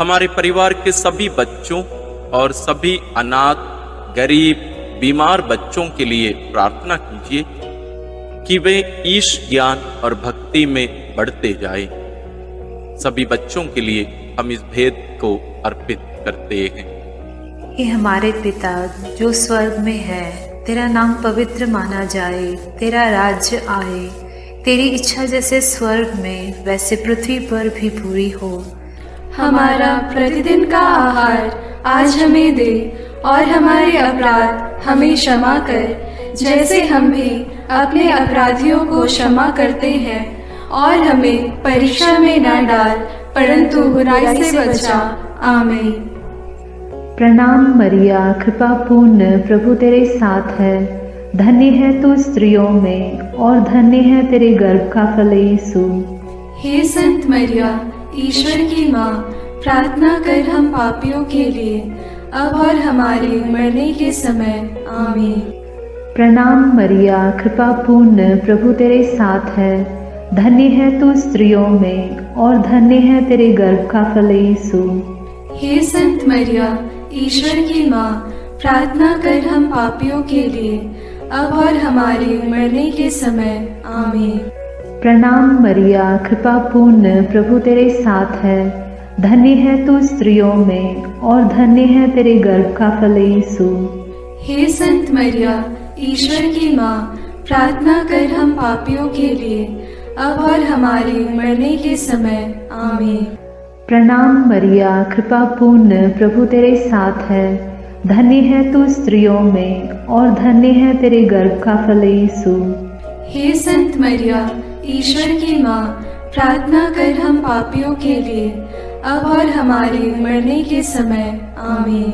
हमारे परिवार के सभी बच्चों और सभी अनाथ, गरीब, बीमार बच्चों के लिए प्रार्थना कीजिए कि वे ईश ज्ञान और भक्ति में बढ़ते जाएं। सभी बच्चों के लिए हम इस भेद को अर्पित करते हैं। हे हमारे पिता जो स्वर्ग में है, तेरा नाम पवित्र माना जाए, तेरा राज्य आए, तेरी इच्छा जैसे स्वर्ग में वैसे पृथ्वी पर भी पूरी हो। हमारा प्रतिदिन का आहार आज हमें दे और हमारे अपराध हमें क्षमा कर, जैसे हम भी अपने अपराधियों को क्षमा करते हैं, और हमें परीक्षा में न डाल परंतु बुराई से बचा। आमीन। प्रणाम मरिया, कृपा पूर्ण, प्रभु तेरे साथ है, धन्य है तू स्त्रियों में और धन्य है तेरे गर्भ का फल यीशु। हे संत मरिया, ईश्वर की माँ, प्रार्थना कर हम पापियों के लिए, अब और हमारे मरने के समय। आमीन। प्रणाम मरिया, कृपा पूर्ण, प्रभु तेरे साथ है। धन्य है तू स्त्रियों में और धन्य है तेरे गर्भ का फल यीशु। हे संत मरिया, ईश्वर की माँ, प्रार्थना कर हम पापियों के लिए, अब और हमारे मरने के समय। आमीन। प्रणाम मरिया, कृपा पूर्ण, प्रभु तेरे साथ है। धन्य है तू स्त्रियों में और धन्य है तेरे गर्भ का फल यीशु। हे संत मरिया, ईश्वर की माँ, प्रार्थना कर हम पापियों के लिए, अब और हमारे मरने के समय। आमीन। प्रणाम मरिया, कृपा पूर्ण, प्रभु तेरे साथ है। धन्य है तू स्त्रियों में और धन्य है तेरे गर्भ का फल यीशु। हे संत मरिया, ईश्वर की माँ, प्रार्थना कर हम पापियों के लिए, अब और हमारे मरने के समय। आमीन।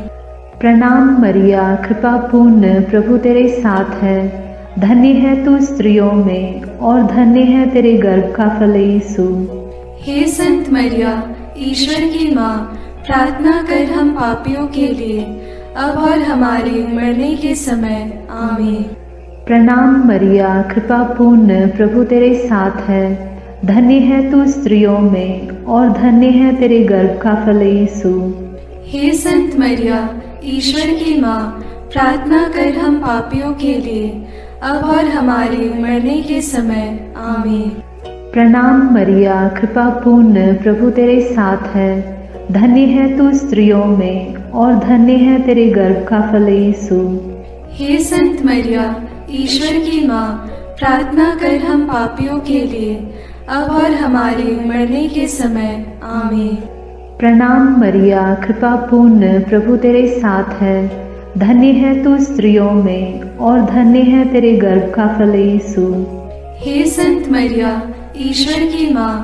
प्रणाम मरिया, कृपा पूर्ण, प्रभु तेरे साथ है। धन्य है तू स्त्रियों में और धन्य है तेरे गर्भ का फल यीशु। हे संत मरिया, ईश्वर की माँ, प्रार्थना कर हम पापियों के लिए, अब और हमारे मरने के समय। आमीन। प्रणाम मरिया, कृपा पूर्ण, प्रभु तेरे साथ है। धन्य है तू स्त्रियों में और धन्य है तेरे गर्भ का फल यीशु। हे संत मरिया, ईश्वर की माँ, प्रार्थना कर हम पापियों के लिए, अब और हमारे मरने के समय। आमीन। प्रणाम मरिया, कृपा पूर्ण, प्रभु तेरे साथ है। धन्य है तू स्त्रियों में और धन्य है तेरे गर्भ का फल यीशु। हे संत मरिया, ईश्वर की माँ, प्रार्थना कर हम पापियों के लिए, अब और हमारे मरने के समय। आमीन। प्रणाम मरिया, कृपा पूर्ण, प्रभु तेरे साथ है। धन्य है तू स्त्रियों में और धन्य है तेरे गर्भ का फल यीशु। हे संत मरिया, ईश्वर की माँ,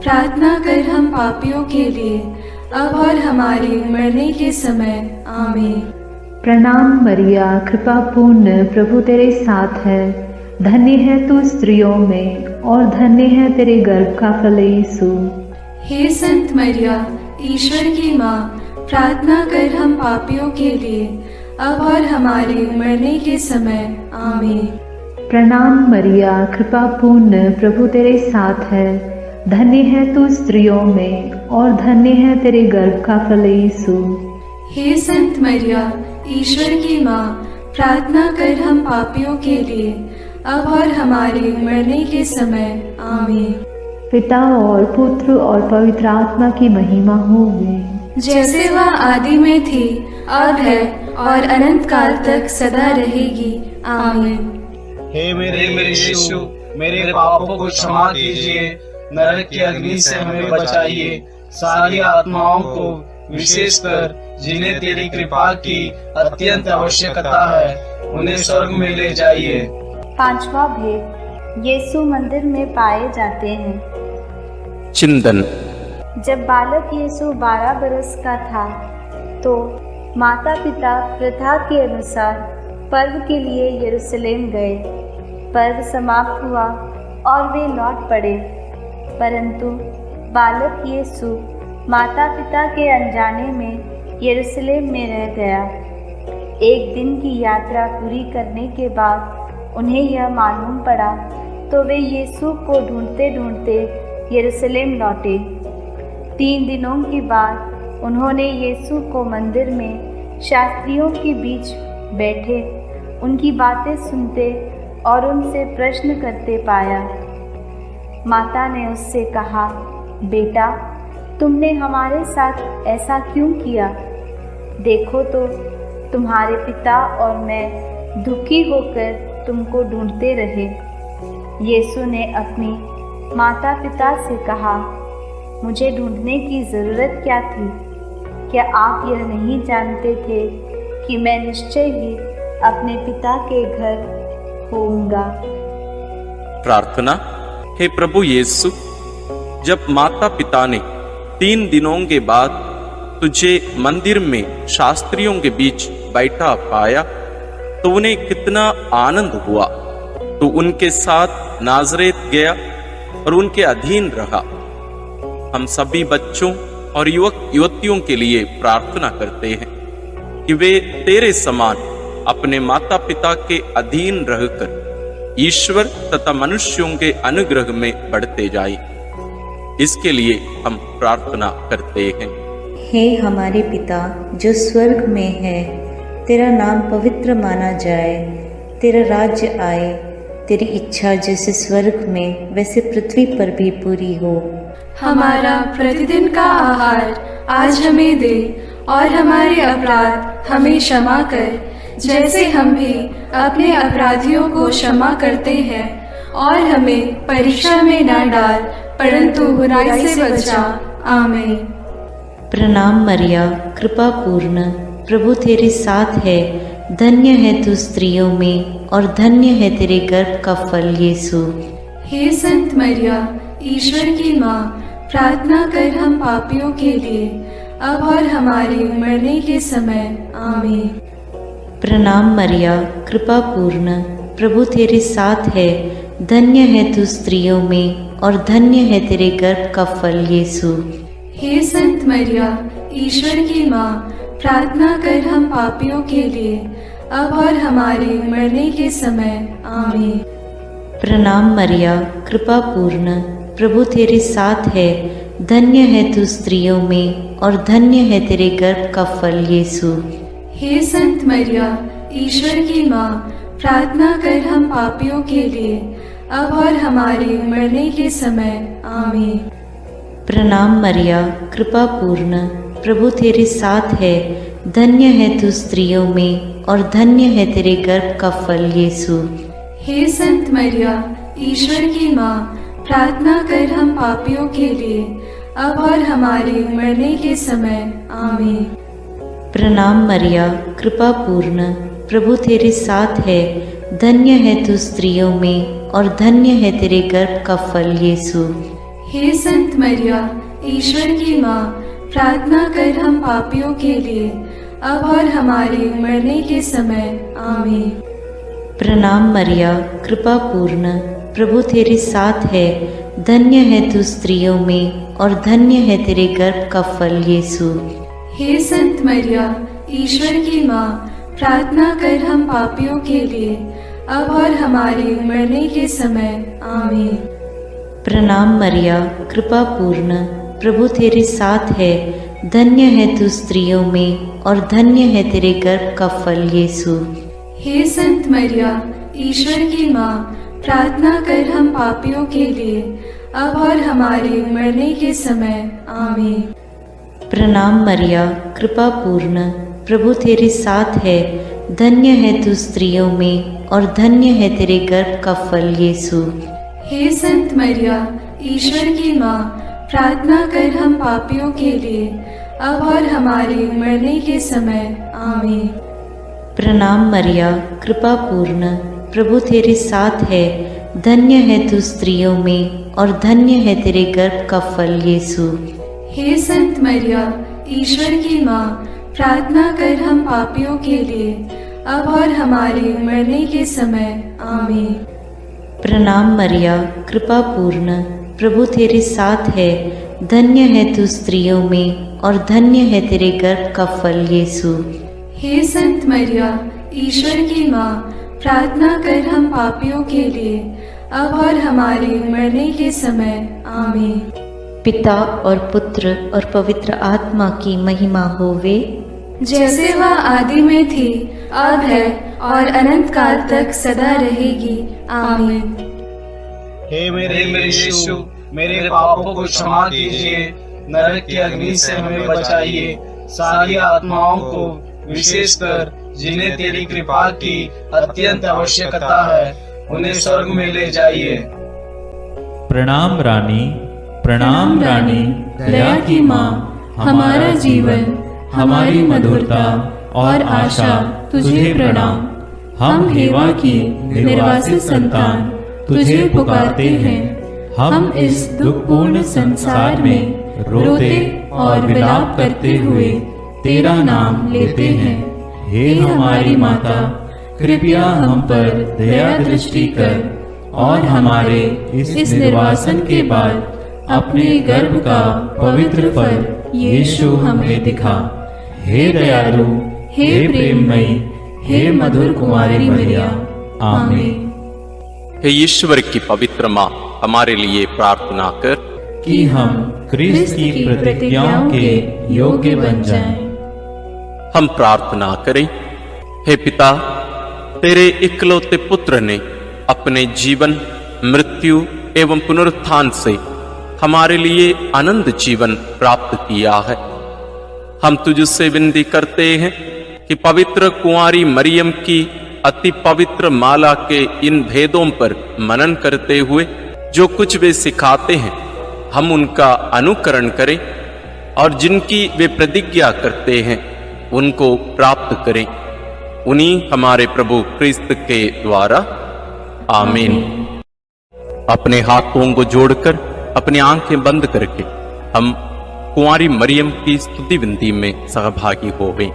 प्रार्थना कर हम पापियों के लिए, अब और हमारे मरने के समय। आमीन। प्रणाम मरिया, कृपा पूर्ण, प्रभु तेरे साथ है। धन्य है तू स्त्रियों में और धन्य है तेरे गर्भ का फल यीशु। हे संत मरिया, ईश्वर की माँ, प्रार्थना कर हम पापियों के लिए, अब और हमारे मरने के समय। आमीन। प्रणाम मरिया, कृपा पूर्ण, प्रभु तेरे साथ है। धन्य है तू स्त्रियों में और धन्य है तेरे गर्भ का फल यीशु। हे संत मरिया, ईश्वर की माँ, प्रार्थना कर हम पापियों के लिए, अब और हमारे मरने के समय। आमीन। पिता और पुत्र और पवित्र आत्मा की महिमा होवे, जैसे वह आदि में थी, अब है और अनंत काल तक सदा रहेगी। आमीन। हे मेरे यीशु, मेरे पापों को क्षमा कीजिए, नरक की अग्नि से हमें बचाइए, सारी आत्माओं को, विशेषकर जिन्हें तेरी कृपा की अत्यंत आवश्यकता है, उन्हें स्वर्ग में ले जाइए। पांचवा भेद, यीशु मंदिर में पाए जाते हैं। चिंतन। जब बालक यीशु 12 बरस का था तो माता पिता प्रथा के अनुसार पर्व के लिए यरूशलेम गए। पर्व समाप्त हुआ और वे लौट पड़े, परंतु बालक यीशु माता पिता के अनजाने में यरूशलेम में रह गया। एक दिन की यात्रा पूरी करने के बाद उन्हें यह मालूम पड़ा तो वे यीशु को ढूंढते ढूंढते यरूशलेम लौटे। 3 दिनों के बाद उन्होंने यीशु को मंदिर में शास्त्रियों के बीच बैठे उनकी बातें सुनते और उनसे प्रश्न करते पाया। माता ने उससे कहा, बेटा, तुमने हमारे साथ ऐसा क्यों किया? देखो तो तुम्हारे पिता और मैं दुखी होकर तुमको ढूंढते रहे। यीशु ने अपनी माता पिता से कहा, मुझे ढूंढने की ज़रूरत क्या थी? क्या आप यह नहीं जानते थे कि मैं निश्चय ही अपने पिता के घर होऊंगा? प्रार्थना। हे प्रभु यीशु, जब माता पिता ने 3 दिनों के बाद तुझे मंदिर में शास्त्रियों के बीच बैठा पाया तो उन्हें कितना आनंद हुआ। तो उनके साथ नाज़रेत गया और उनके अधीन रहा। हम सभी बच्चों और युवक युवतियों के लिए प्रार्थना करते हैं कि वे तेरे समान अपने माता पिता के अधीन रहकर ईश्वर तथा मनुष्यों के अनुग्रह में बढ़ते जाए। इसके लिए हम प्रार्थना करते हैं। हे हमारे पिता जो स्वर्ग में है, तेरा नाम पवित्र माना जाए, तेरा राज्य आए, तेरी इच्छा जैसे स्वर्ग में वैसे पृथ्वी पर भी पूरी हो। हमारा प्रतिदिन का आहार आज हमें दे, और हमारे अपराध हमें क्षमा कर, जैसे हम भी अपने अपराधियों को क्षमा करते हैं, और हमें परीक्षा में न डाल, परंतु बुराई से बचा। आमीन। प्रणाम मरिया, कृपा पूर्ण, प्रभु तेरे साथ है, धन्य है तू स्त्रियों में और धन्य है तेरे गर्भ का फल यीशु। हे संत मरिया, ईश्वर की माँ, प्रार्थना कर हम पापियों के लिए, अब और हमारे मरने के समय। आमीन। प्रणाम मरिया, कृपा पूर्ण, प्रभु तेरे साथ है, धन्य है तू स्त्रियों में और धन्य है तेरे गर्भ का फल यीशु। हे संत मरिया, ईश्वर की माँ, प्रार्थना कर हम पापियों के लिए, अब और हमारे मरने के समय। आमीन। प्रणाम मरिया, कृपा पूर्ण, प्रभु तेरे साथ है, धन्य है तू स्त्रियों में और धन्य है तेरे गर्भ का फल यीशु। हे संत मरिया, ईश्वर की माँ, प्रार्थना कर हम पापियों के लिए, अब और हमारे मरने के समय। आमीन। प्रणाम मरिया, कृपा पूर्ण, प्रभु तेरे साथ है, धन्य है तू स्त्रियों में और धन्य है तेरे गर्भ का फल यीशु। हे संत मरिया, ईश्वर की माँ, प्रार्थना कर हम पापियों के लिए, अब और हमारे मरने के समय। आमीन। प्रणाम मरिया, कृपा पूर्ण, प्रभु तेरे साथ है, धन्य है तू स्त्रियों में और धन्य है तेरे गर्भ का फल यीशु। हे संत मरिया, ईश्वर की माँ, प्रार्थना कर हम पापियों के लिए, अब और हमारे मरने के समय। आमीन। प्रणाम मरिया, कृपा पूर्ण, प्रभु तेरे साथ है, धन्य है तू स्त्रियों में और धन्य है तेरे गर्भ का फल यीशु। हे संत मरिया, ईश्वर की माँ, प्रार्थना कर हम पापियों के लिए, अब और हमारे मरने के समय। आमीन। प्रणाम मरिया, कृपा पूर्ण, प्रभु तेरे साथ है, धन्य है तू स्त्रियों में और धन्य है तेरे गर्भ का फल यीशु। हे संत मरिया, ईश्वर की माँ, प्रार्थना कर हम पापियों के लिए, अब और हमारे मरने के समय। आमीन। प्रणाम मरिया, कृपा पूर्ण, प्रभु तेरे साथ है, धन्य है तू स्त्रियों में और धन्य है तेरे गर्भ का फल यीशु। हे संत मरिया, ईश्वर की माँ, प्रार्थना कर हम पापियों के लिए, अब और हमारे मरने के समय। आमीन। प्रणाम मरिया, कृपा पूर्ण, प्रभु तेरे साथ है, धन्य है तू स्त्रियों में और धन्य है तेरे गर्भ का फल यीशु। हे संत मरिया, ईश्वर की माँ, प्रार्थना कर हम पापियों के लिए, अब और हमारे मरने के समय। आमीन। प्रणाम मरिया, कृपा पूर्ण, प्रभु तेरे साथ है, धन्य है तू स्त्रियों में और धन्य है तेरे गर्भ का फल यीशु। हे संत मरिया, ईश्वर की माँ, प्रार्थना कर हम पापियों के लिए, अब और हमारे मरने के समय। आमीन। पिता और पुत्र और पवित्र आत्मा की महिमा होवे, जैसे वह आदि में थी, अब है और अनंत काल तक सदा रहेगी। आमीन। हे मेरे यीशु, मेरे पापों को क्षमा कीजिए, नरक की अग्नि से हमें बचाइए, सारी आत्माओं को, विशेषकर जिन्हें तेरी कृपा की अत्यंत आवश्यकता है, उन्हें स्वर्ग में ले जाइए। प्रणाम रानी, प्रणाम रानी, दया की माँ, हमारा जीवन, हमारी मधुरता और आशा तुझे प्रणाम। हम हेवा की निर्वासित संतान तुझे पुकारते हैं। हम इस दुखपूर्ण संसार में रोते और विलाप करते हुए तेरा नाम लेते हैं। हे हमारी माता, कृपया हम पर दया दृष्टि कर और हमारे इस निर्वासन के बाद अपने गर्भ का पवित्र फल यीशु हमें दिखा। हे दयालु, हे प्रेममयी, हे मधुर कुंवारी मरिया, आमीन। हे ईश्वर की पवित्र माँ, हमारे लिए प्रार्थना कर कि हम क्रिस्त की प्रतिज्ञाओं के योग्य बन जाएं। हम प्रार्थना करें। हे पिता, तेरे इकलौते पुत्र ने अपने जीवन, मृत्यु एवं पुनरुत्थान से हमारे लिए अनंत जीवन प्राप्त किया है। हम तुझसे विनती करते हैं कि पवित्र कुंवारी मरियम की अति पवित्र माला के इन भेदों पर मनन करते हुए जो कुछ वे सिखाते हैं, हम उनका अनुकरण करें और जिनकी वे प्रतिज्ञा करते हैं उनको प्राप्त करें। उन्हीं हमारे प्रभु क्रिस्त के द्वारा, आमीन। अपने हाथों को जोड़कर अपनी आंखें बंद करके हम कुंवारी मरियम की स्तुति विनती में सहभागी हो गए।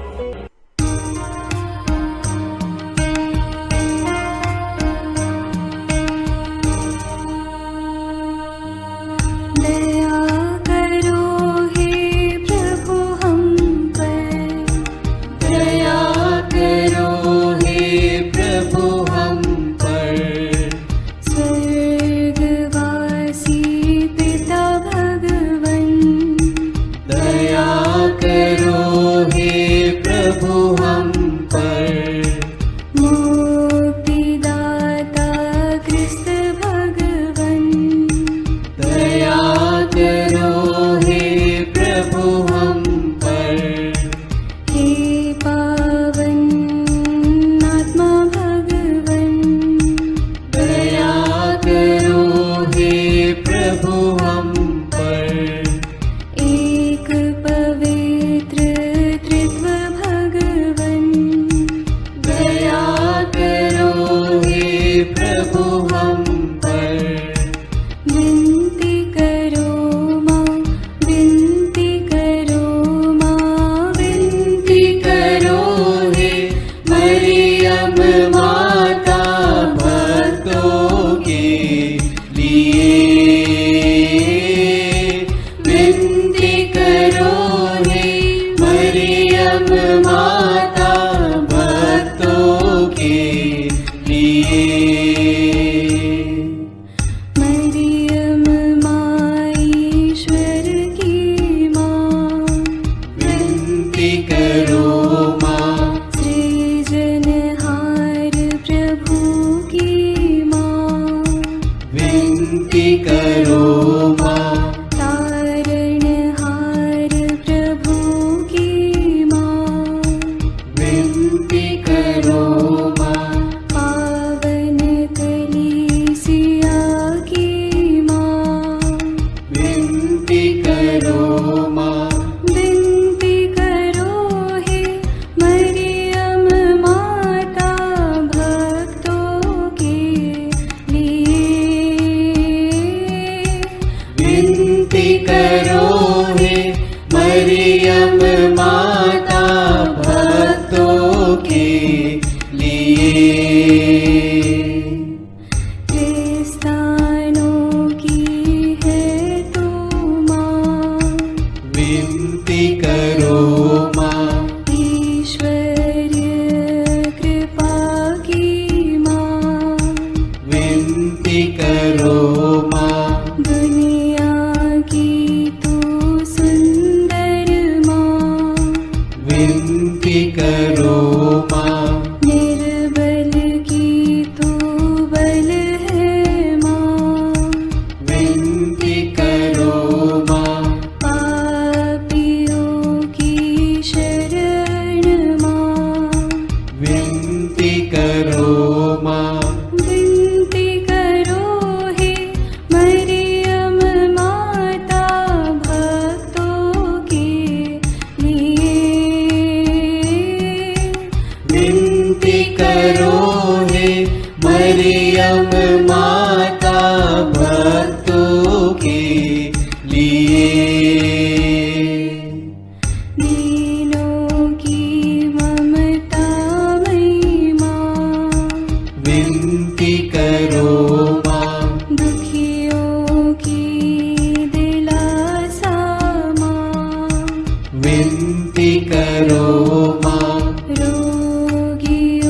विनती करो माँ, रोगियों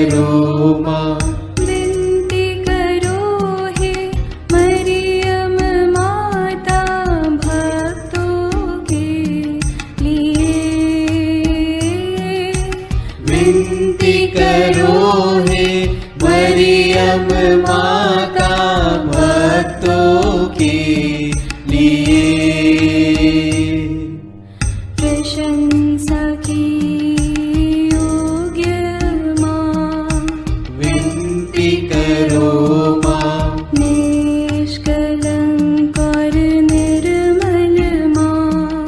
करो माँ, विनती करो हे मरियम माता भक्तों के लिए। विनती करो हे मरियम माता भक्तों के लिए। प्रशंसा की योग्य माँ, विनती करो माँ, निष्कलंक और निर्मल माँ,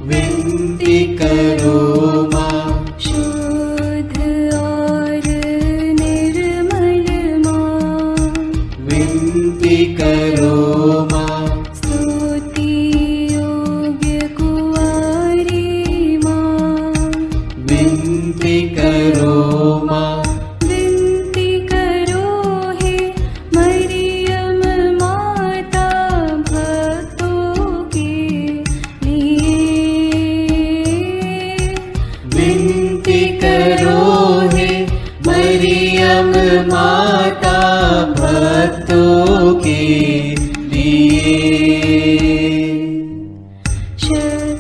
विनती करो माँ, शुद्ध और निर्मल माँ, विनती करो माँ, स्तुति योग्य कुंवारी माँ, विनती करो माँ, विनती करो हे मरियम माता भक्तों के लिए। विनती करो हे मरियम माता भक्तों के लिए।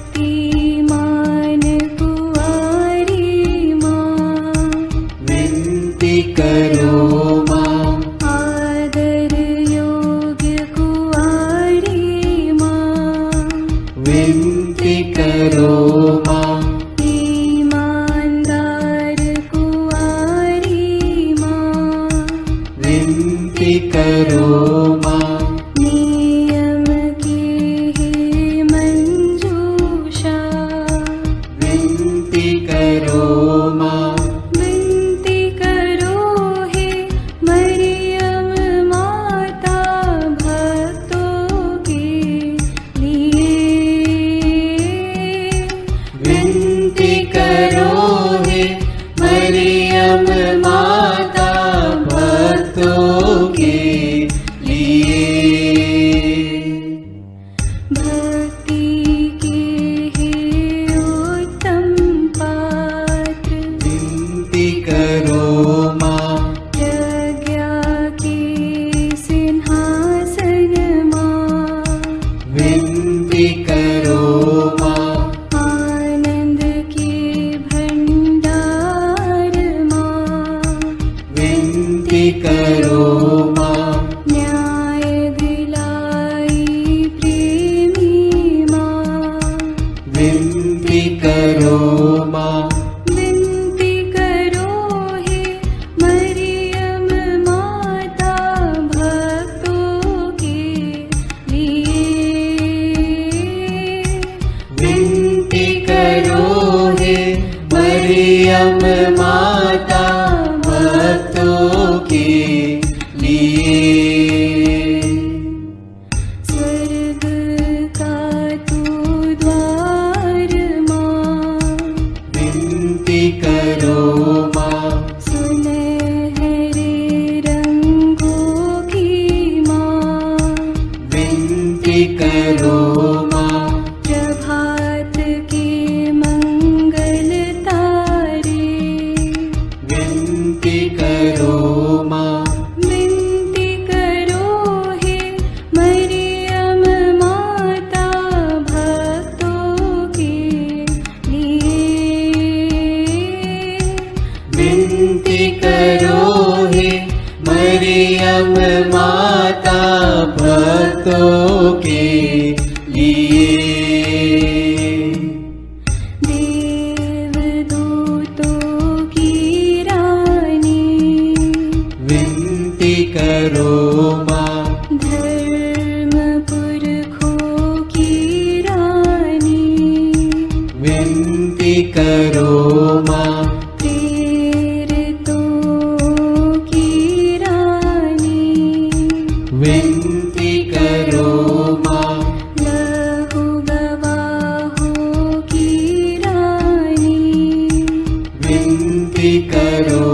शक्तिमान कुंवारी माँ, विनती करो माँ, आदर योग्य कुंवारी माँ, विनती करो माँ, ईमानदार कुंवारी माँ, विनती करो माँ, नियम की हे मंजूषा, विनती करो माँ, विनती करो हे मरियम माता भक्तों के लिए। विनती करो हे मरियम माता भक्तों के लिए। भक्ति के हे उत्तम पात्र, विनती करो माँ, प्रज्ञा के सिंहासन माँ, विनती करो माँ, आनंद के भंडार माँ, विनती करो माँ, न्याय दिलाई प्रेमी माँ, विनती करो माँ, विनती करो हे मरियम माता भक्तों के लिए। विनती करो हे मरियम माता भक्तों के लिए। स्वर्ग का तू द्वार माँ, विनती करो माँ, सुनहरे रंगों की माँ, विनती करो माँ, प्रभात के मंगल तारे, विनती करो माँ, विनती करो हे मरियम माता भक्तों के लिए। विनती करो हे मरियम माता भक्तों के लिए। देवदूतों की रानी, विनती करो माँ, धर्म पुरखों की रानी, विनती करो माँ, प्रेरितों की रानी, विनती करो माँ, लहू गवाहों की रानी, विनती करो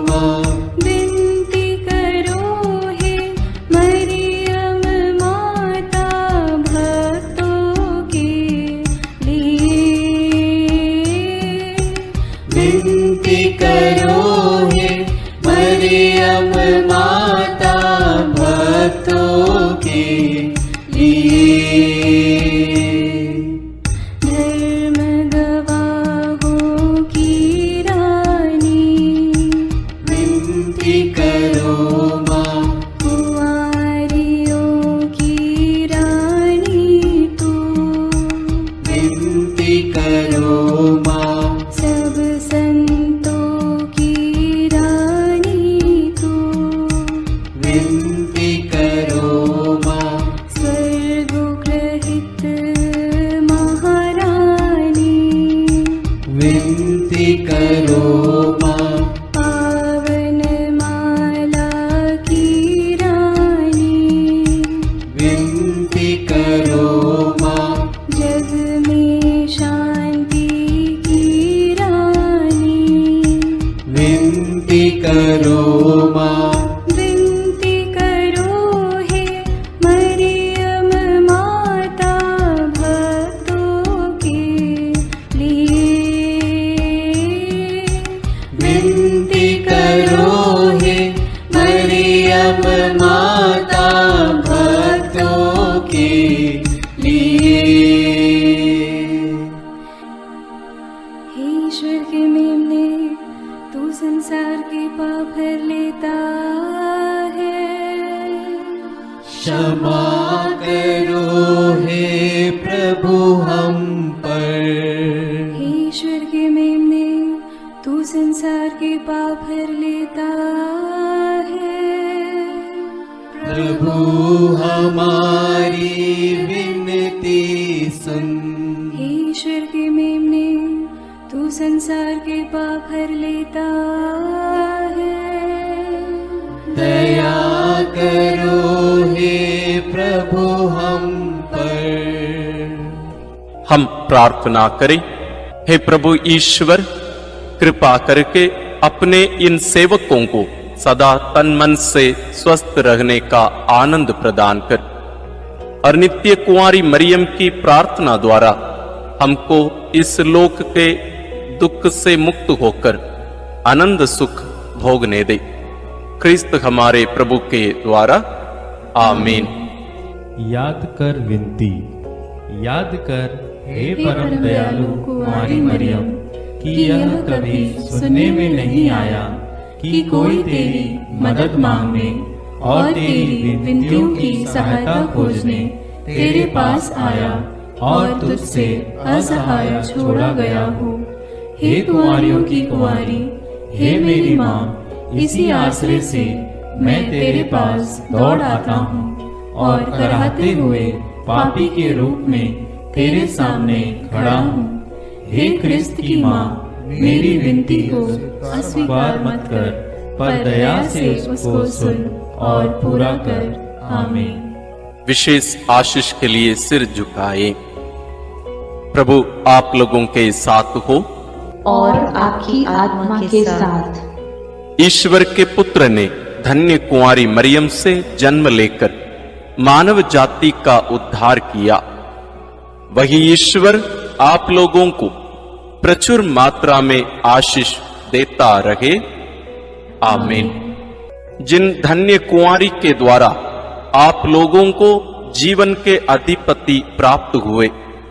माँ, विनती करो हे मरियम माता भक्तों के लिए। विनती करो हे मरियम माता भक्तों के लिए। धर्म गवाहों की रानी, विनती करो माँ। कुंवारियों की रानी तू, विनती करो माँ। सब संतों की रानी तू, विनती करो माँ। स्वर्गोग्रहित महारानी, विनती करो माँ। पावन माला की रानी, विनती करो माँ। जग में शांति की रानी, विनती करो माँ। विनती करो हे मरियम माता भक्तों के लिए। विनती करो हे मरियम माता भक्तों के लिए। हे ईश्वर के मेमने, तू संसार के पाप हर लेता है। क्षमा करो हे प्रभु हम पर। हे ईश्वर के मेमने, तू संसार के पाप हर लेता है। प्रभु हमारी विनती सुन। हे ईश्वर के मेमने, तू संसार के पाप हर लेता है। दया करो हे प्रभु हम पर। हम प्रार्थना करें। हे प्रभु ईश्वर, कृपा करके अपने इन सेवकों को सदा तन मन से स्वस्थ रहने का आनंद प्रदान कर और नित्य कुंवारी मरियम की प्रार्थना द्वारा हमको इस लोक के दुख से मुक्त होकर आनंद सुख भोगने दे। क्रिस्त हमारे प्रभु के द्वारा आमीन। याद कर विनती, याद कर हे परम दयालु कुंवारी मरियम, कि यह कभी सुनने में नहीं आया कि कोई तेरी मदद मांगने और तेरी विनतियों की सहायता खोजने तेरे पास आया और तुझसे असहाय छोड़ा गया हो। हे कुंवारियों की कुंवारी, हे मेरी माँ, इसी आश्रय से मैं तेरे पास दौड़ आता हूँ और कराहते हुए पापी के रूप में तेरे सामने खड़ा हूँ। हे क्रिस्त की माँ, मेरी विनती को अस्वीकार मत कर, पर दया से उसको सुन और पूरा कर। आमीन। विशेष आशीष के लिए सिर झुकाए। प्रभु आप लोगों के साथ हो और आपकी आत्मा के साथ। ईश्वर के पुत्र ने धन्य कुंवारी मरियम से जन्म लेकर मानव जाति का उद्धार किया। वही ईश्वर आप लोगों को प्रचुर मात्रा में आशीष देता रहे। आमीन। जिन धन्य कुंवारी के द्वारा आप लोगों को जीवन के अधिपति प्राप्त हुए,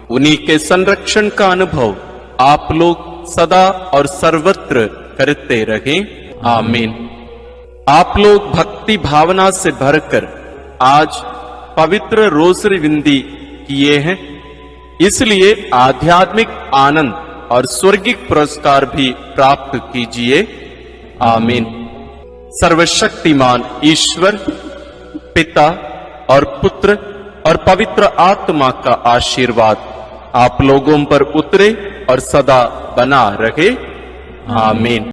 उन्हीं के संरक्षण का अनुभव आप लोग सदा और सर्वत्र करते रहे। आमीन। आप लोग भक्ति भावना से भरकर आज पवित्र रोसरी विंदी किए हैं, इसलिए आध्यात्मिक आनंद और स्वर्गिक पुरस्कार भी प्राप्त कीजिए। आमीन। सर्वशक्तिमान ईश्वर पिता और पुत्र और पवित्र आत्मा का आशीर्वाद आप लोगों पर उतरे और सदा बना रहे। आमीन।